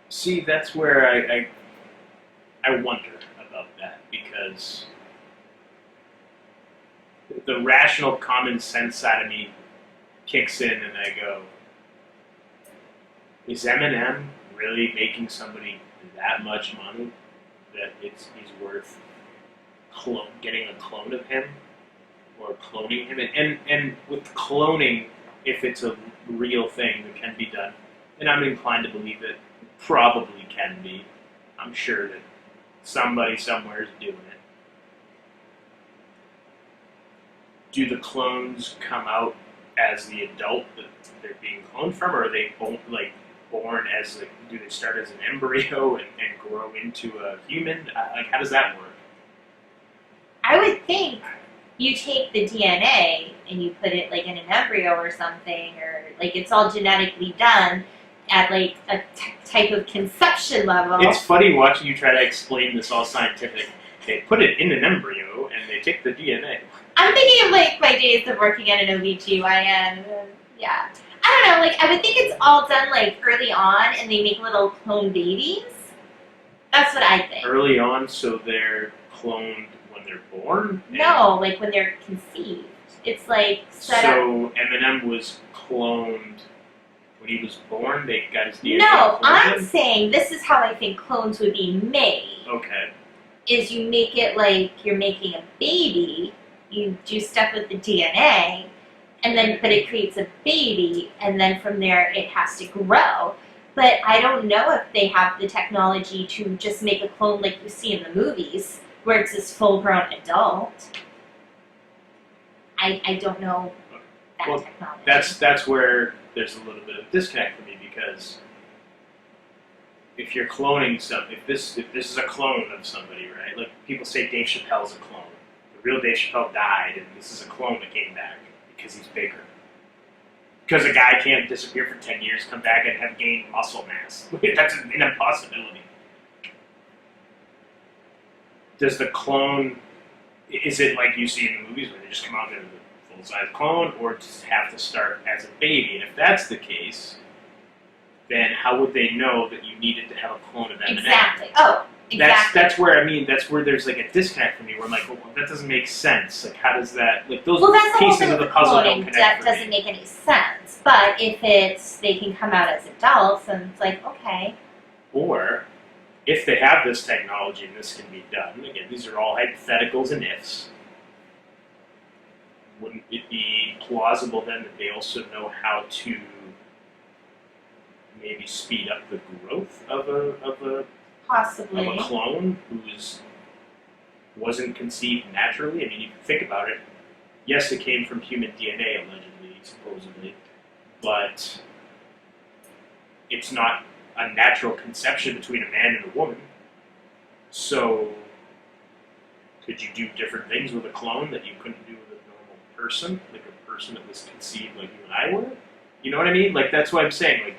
See, that's where I wonder about that, because the rational common sense side of me kicks in and I go, is Eminem really making somebody that much money that he's worth getting a clone of him or cloning him? And with cloning, if it's a real thing that can be done, and I'm inclined to believe that it probably can be. I'm sure that somebody somewhere is doing it. Do the clones come out as the adult that they're being cloned from, or are they born as do they start as an embryo and grow into a human? How does that work? I would think you take the DNA and you put it in an embryo or something, or it's all genetically done at a type of conception level. It's funny watching you try to explain this all scientific. They put it in an embryo and they take the DNA. I'm thinking of my days of working at an OBGYN. Yeah. I don't know, I would think it's all done early on and they make little clone babies. That's what I think. Early on, so they're cloned when they're born? No, when they're conceived. It's set up. So Eminem was cloned when he was born? They got his DNA? No, I'm saying this is how I think clones would be made. Okay. Is you make it you're making a baby, you do stuff with the DNA, but it creates a baby, and then from there it has to grow. But I don't know if they have the technology to just make a clone like you see in the movies, where it's this full-grown adult. I don't know that technology. That's where there's a little bit of disconnect for me, because if you're cloning something, if this is a clone of somebody, right? People say Dave Chappelle's a clone. The real Dave Chappelle died, and this is a clone that came back because he's bigger. Because a guy can't disappear for 10 years, come back, and have gained muscle mass. That's an impossibility. Does the clone, is it like you see in the movies where they just come out with a full-size clone, or just have to start as a baby? And if that's the case, then how would they know that you needed to have a clone of Eminem? Exactly. Oh, exactly. That's where there's a disconnect for me, where I'm well, that doesn't make sense. How does that, those that's pieces of the puzzle don't connect that doesn't make any sense. But if they can come out as adults, and it's okay. Or, if they have this technology and this can be done, again, these are all hypotheticals and ifs, wouldn't it be plausible then that they also know how to maybe speed up the growth of a possibly clone who wasn't conceived naturally? I mean, you can think about it. Yes, it came from human DNA, allegedly, supposedly, but it's not a natural conception between a man and a woman. So, could you do different things with a clone that you couldn't do with a normal person? Like a person that was conceived like you and I were? You know what I mean? That's what I'm saying.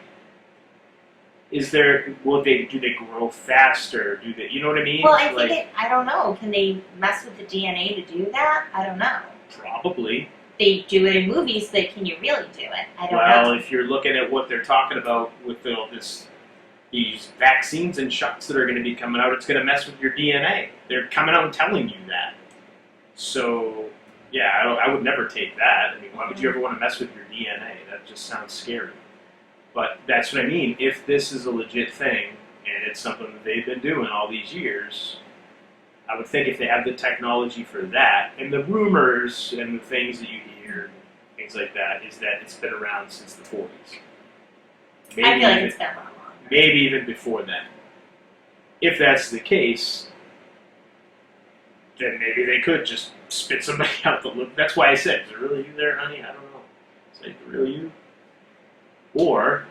Do they grow faster? Do they, you know what I mean? Well, I think I don't know. Can they mess with the DNA to do that? I don't know. Probably. They do it in movies, but can you really do it? I don't know. Well, if you're looking at what they're talking about with these vaccines and shots that are going to be coming out, it's going to mess with your DNA. They're coming out and telling you that. So, yeah, I would never take that. I mean, why would you ever want to mess with your DNA? That just sounds scary. But that's what I mean. If this is a legit thing, and it's something that they've been doing all these years, I would think if they have the technology for that, and the rumors and the things that you hear, things like that, is that it's been around since the 40s. Maybe I feel like it's been a lot longer. Maybe even before that. If that's the case, then maybe they could just spit somebody out that look. That's why I said, is it really you there, honey? I don't know. Is it really you? Or,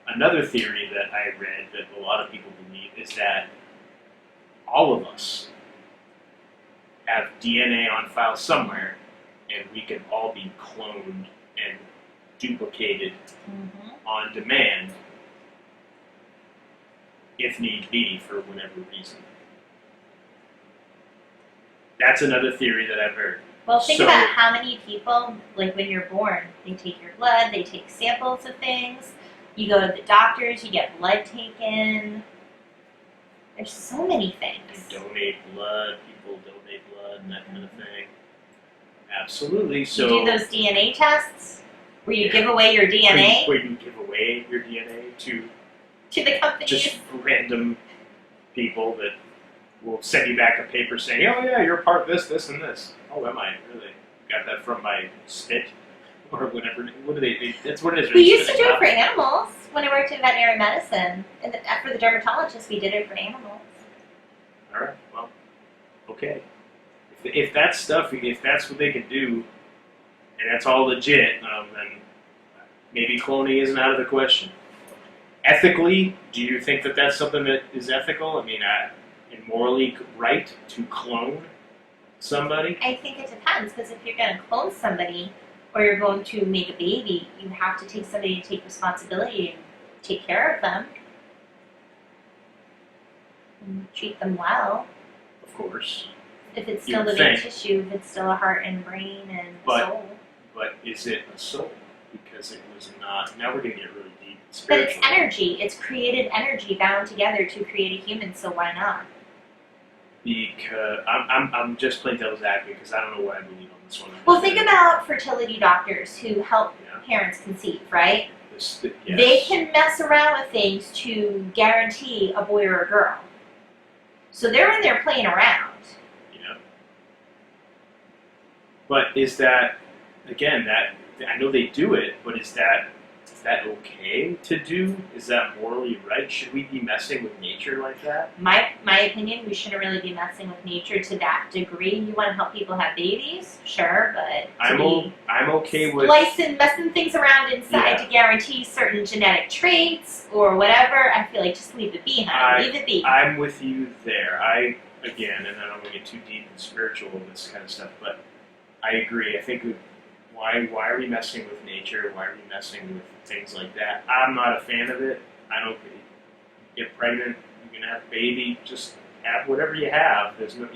another theory that I read that a lot of people believe is that all of us have DNA on file somewhere, and we can all be cloned and duplicated on demand if need be for whatever reason. That's another theory that I've heard. Well, think about how many people, when you're born, they take your blood, they take samples of things, you go to the doctors, you get blood taken. There's so many things. They donate blood, people donate blood and that kind of thing. Absolutely. So You do those DNA tests where you give away your DNA where you give away your DNA to the companies. just random people that will send you back a paper saying, "Oh yeah, you're part of this, this, and this." Oh, am I really? Got that from my spit or whatever. What do they? That's what it is. We used to do it for animals when I worked in veterinary medicine. And for the dermatologist, we did it for animals. All right. Well, okay. If that's stuff, if that's what they can do, and that's all legit, then maybe cloning isn't out of the question. Ethically, do you think that that's something that is ethical? I mean, and morally right to clone somebody? I think it depends, because if you're going to clone somebody or you're going to make a baby, you have to take somebody to take responsibility and take care of them and treat them well. Of course. If it's still living tissue, if it's still a heart and brain and soul. But is it a soul? Because it was not. Now we're going to get really deep and But it's spiritual. energy. It's created energy bound together to create a human, so why not? Because I'm just playing devil's advocate because I don't know what I believe on this one. Well, think about fertility doctors who help parents conceive, right? Yes. They can mess around with things to guarantee a boy or a girl. So they're in there playing around. Yeah. But is that, again, I know they do it, but is that okay to do? Is that morally right? Should we be messing with nature like that? My opinion, we shouldn't really be messing with nature to that degree. You want to help people have babies? Sure, but I'm okay with messing things around inside to guarantee certain genetic traits or whatever. I feel like just leave it be, honey. Leave it be. I'm with you there. Again, and I don't want to get too deep and spiritual with this kind of stuff, but I agree. I think why are we messing with nature? Why are we messing with things like that? I'm not a fan of it. I don't get pregnant. You're gonna have a baby. Just have whatever you have. There's no,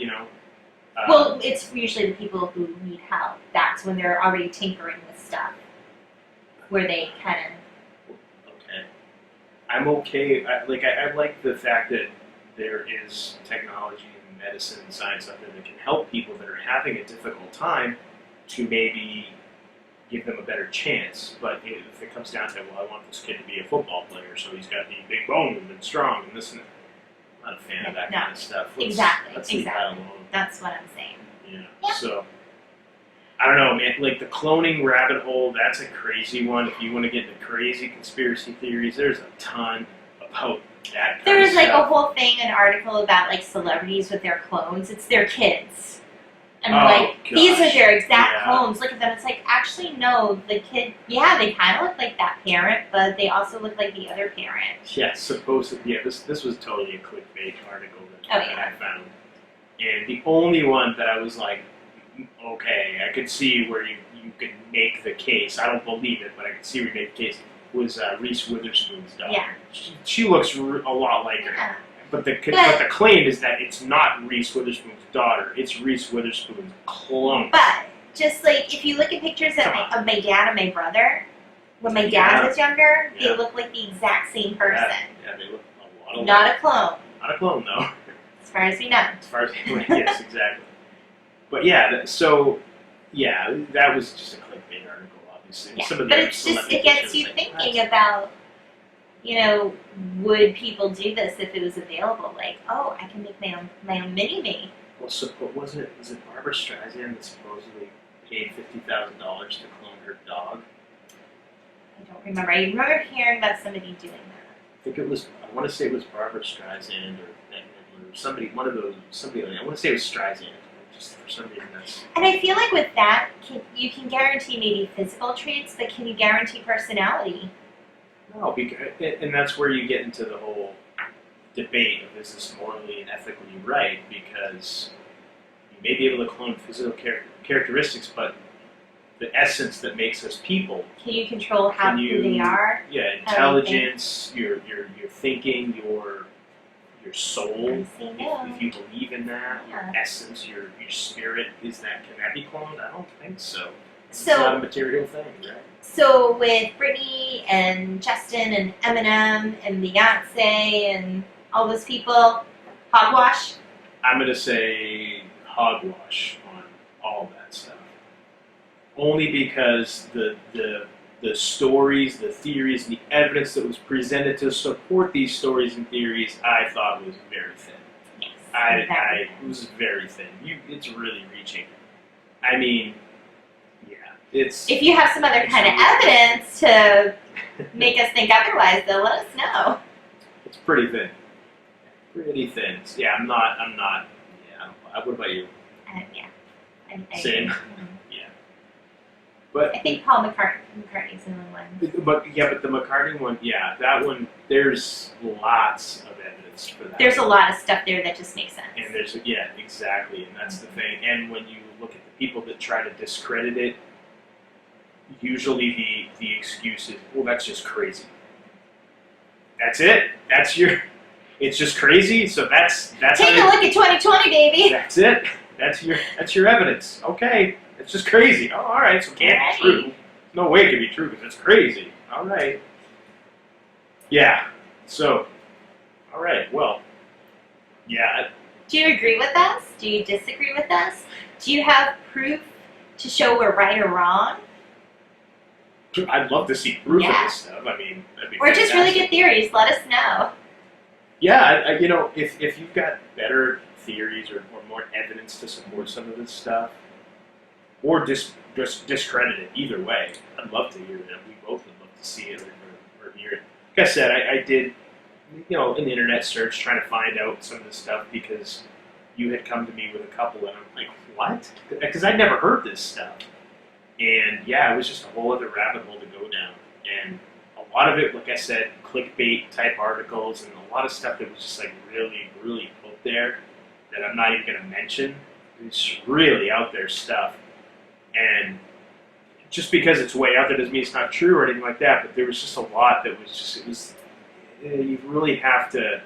well, it's usually the people who need help. That's when they're already tinkering with stuff, where they kind of. Okay. I'm okay. I like the fact that there is technology and medicine and science out there that can help people that are having a difficult time to maybe give them a better chance. But if it comes down to, well, I want this kid to be a football player, so he's got to be big boned and strong and this and that. I'm not a fan of that kind of stuff. Let's leave that alone. That's what I'm saying. Yeah. So, I don't know, man. Like the cloning rabbit hole, that's a crazy one. If you want to get into crazy conspiracy theories, there's a ton about that kind There of was like stuff. a whole thing, an article about like celebrities with their clones. It's their kids. And these are their exact clones. Look at them. It's like, actually, no, the kid, they kind of look like that parent, but they also look like the other parent. Yeah, supposedly, this was totally a clickbait article that I found. And the only one that I was like, okay, I could see where you could make the case. I don't believe it, but I could see where you make the case, was Reese Witherspoon's daughter. Yeah. She looks a lot like her. Yeah. But the claim is that it's not Reese Witherspoon's daughter, it's Reese Witherspoon's clone. But, just like, if you look at pictures of my dad and my brother, when my dad was younger, they look like the exact same person. Yeah, they look a lot alike. Not a clone. Not a clone, though. As far as we know. As far as yes, exactly. But that was just a clickbait article, obviously. Yeah. Some of But it's just, it gets you thinking about, would people do this if it was available? Like, oh, I can make my own mini-me. Well, was it Barbara Streisand that supposedly paid $50,000 to clone her dog? I don't remember. I remember hearing about somebody doing that. I want to say it was Barbara Streisand or somebody, one of those, somebody like that. I want to say it was Streisand. Just for some reason that's... And I feel like with that, you can guarantee maybe physical traits, but can you guarantee personality? No, and that's where you get into the whole debate of is this morally and ethically right, because you may be able to clone physical characteristics, but the essence that makes us people. Can you control who they are? Yeah, intelligence, your thinking, your soul, if you believe in that, your essence, your spirit, can that be cloned? I don't think so. It's not a material thing, right? So with Britney and Justin and Eminem and Beyonce and all those people, hogwash? I'm going to say hogwash on all that stuff. only because the stories, the theories, and the evidence that was presented to support these stories and theories, I thought was very thin. Yes. It was very thin. It's really reaching. I mean, yeah, it's. If you have some other kind of evidence to make us think otherwise, then let us know. It's pretty thin. Pretty thin. Yeah, I'm not. Yeah. What about you? Yeah. Same. Mm-hmm. Yeah. But I think Paul McCartney's the only one. But the McCartney one, yeah, that one. There's lots of evidence for that. There's a lot of stuff there that just makes sense. And exactly, and that's the thing. And when you look at the people that try to discredit it, usually the excuse is, well, that's just crazy. That's it. It's just crazy. So that's. Take a look at 2020, baby. That's it. That's your evidence. Okay, it's just crazy. Oh, all right, so it can't be true. No way it can be true because it's crazy. All right. Yeah. So, all right. Well, yeah. Do you agree with us? Do you disagree with us? Do you have proof to show we're right or wrong? I'd love to see proof of this stuff. I mean, that'd be or just really good theories. Let us know. Yeah, if you've got better theories or more evidence to support some of this stuff, or just discredit it, either way, I'd love to hear it. We both would love to see it or hear it. Like I said, I did, an internet search trying to find out some of this stuff because you had come to me with a couple, and I'm like, what? Because I'd never heard this stuff. And yeah, it was just a whole other rabbit hole to go down. And a lot of it, like I said, clickbait type articles and a lot of stuff that was just like really, really put there that I'm not even going to mention. It's really out there stuff. And just because it's way out there doesn't mean it's not true or anything like that, but there was just a lot that was you really have to,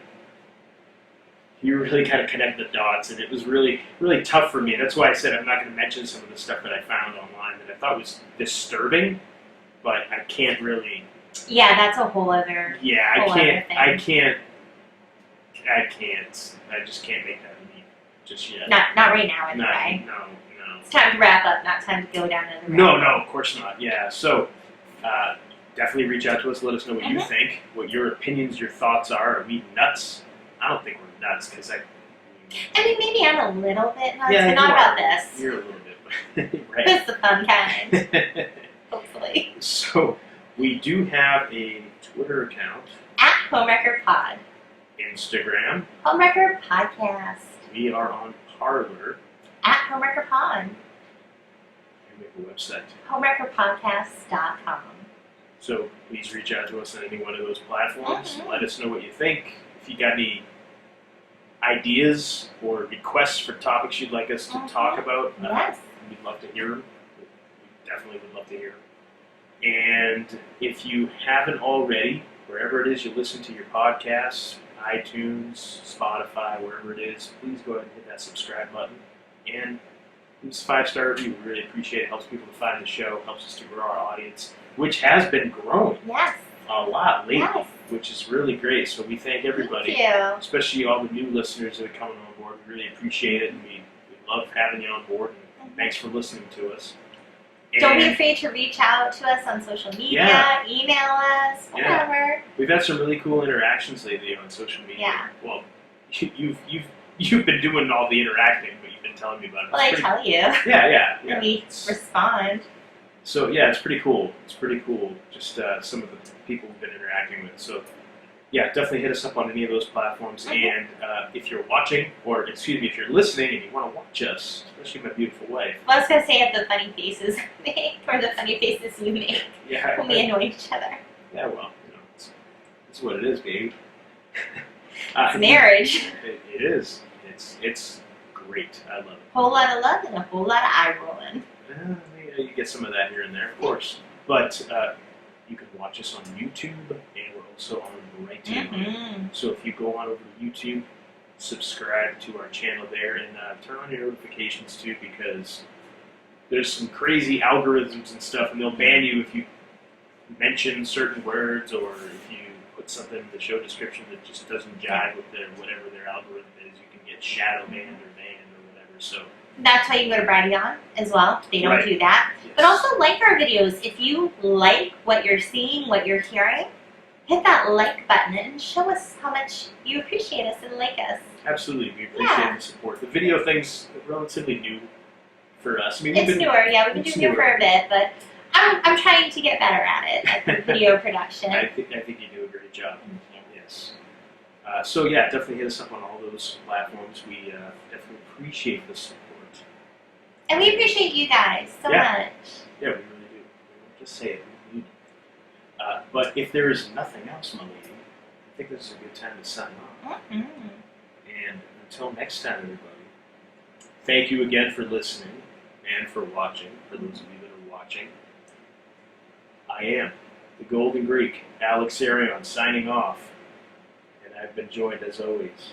you really kind of connect the dots, and it was really, really tough for me. That's why I said I'm not going to mention some of the stuff that I found online that I thought was disturbing, but I can't really. Yeah, that's a whole other. Yeah, I just can't make that leap just yet. Not right now, anyway. No. It's time to wrap up, not time to go down another No, of course not. Yeah, so definitely reach out to us. Let us know what you think, what your opinions, your thoughts are. Are we nuts? I don't think we're nuts because I mean, maybe I'm a little bit nuts, yeah, but not about this. You're a little bit. Right. It's the fun kind. Hopefully. So we do have a Twitter account. At Homewrecker Pod. Instagram. Homewrecker Podcast. We are on Parler. At Homewrecker Pod. And we have a website. Homewreckerpodcast.com. So please reach out to us on any one of those platforms. Mm-hmm. Let us know what you think. If you got any ideas or requests for topics you'd like us to talk about, yes. We'd love to hear them. We definitely would love to hear them. And if you haven't already, wherever it is you listen to your podcasts, iTunes, Spotify, wherever it is, please go ahead and hit that subscribe button. And this 5-star review, we really appreciate it. It helps people to find the show, helps us to grow our audience, which has been growing a lot lately, which is really great. So we thank everybody, especially all the new listeners that are coming on board. We really appreciate it, and we love having you on board. And thanks for listening to us. And don't be afraid to reach out to us on social media, email us, whatever. Yeah. We've had some really cool interactions lately on social media. Yeah. Well, you've been doing all the interacting, but you've been telling me about it. Well, I tell you. Yeah. And we respond. So yeah, it's pretty cool. Just some of the people we've been interacting with. So yeah, definitely hit us up on any of those platforms. And if you're watching, or excuse me, if you're listening and you want to watch us, especially my beautiful wife. Well, I was gonna say at the funny faces I make, or the funny faces you make when we annoy each other. Yeah, well, it's what it is, baby. It's marriage. It is. It's great. I love it. Whole lot of love and a whole lot of eye rolling. You get some of that here and there, of course. But you can watch us on YouTube, and we're also on Brighteon. Mm-hmm. So if you go on over to YouTube, subscribe to our channel there, and turn on your notifications too, because there's some crazy algorithms and stuff, and they'll ban you if you mention certain words or if you put something in the show description that just doesn't jive with whatever their algorithm is. You can get shadow banned or banned or whatever. So That's why you can go to Brighteon as well. They don't Right. do that. Yes. But also like our videos. If you like what you're seeing, what you're hearing, hit that like button and show us how much you appreciate us and like us. Absolutely, we appreciate the support. The video thing's relatively new for us. I mean, It's newer, yeah. We've been doing it for a bit, but I'm trying to get better at it, at the video production. I think you do a great job. Thank you. Yes. So yeah, definitely hit us up on all those platforms. We definitely appreciate the support. And we appreciate you guys so much. Yeah, we really do. We don't just say it. We need it. But if there is nothing else, my lady, I think this is a good time to sign off. Mm-hmm. And until next time, everybody, thank you again for listening and for watching, for those of you that are watching. I am the Golden Greek, Alex Arion, signing off. And I've been joined, as always,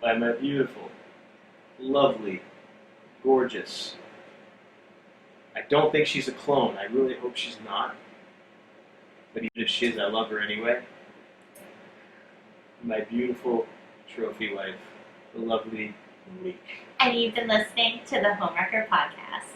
by my beautiful, lovely, gorgeous. I don't think she's a clone. I really hope she's not. But even if she is, I love her anyway. My beautiful trophy wife, the lovely Malik. And you've been listening to the Homewrecker Podcast.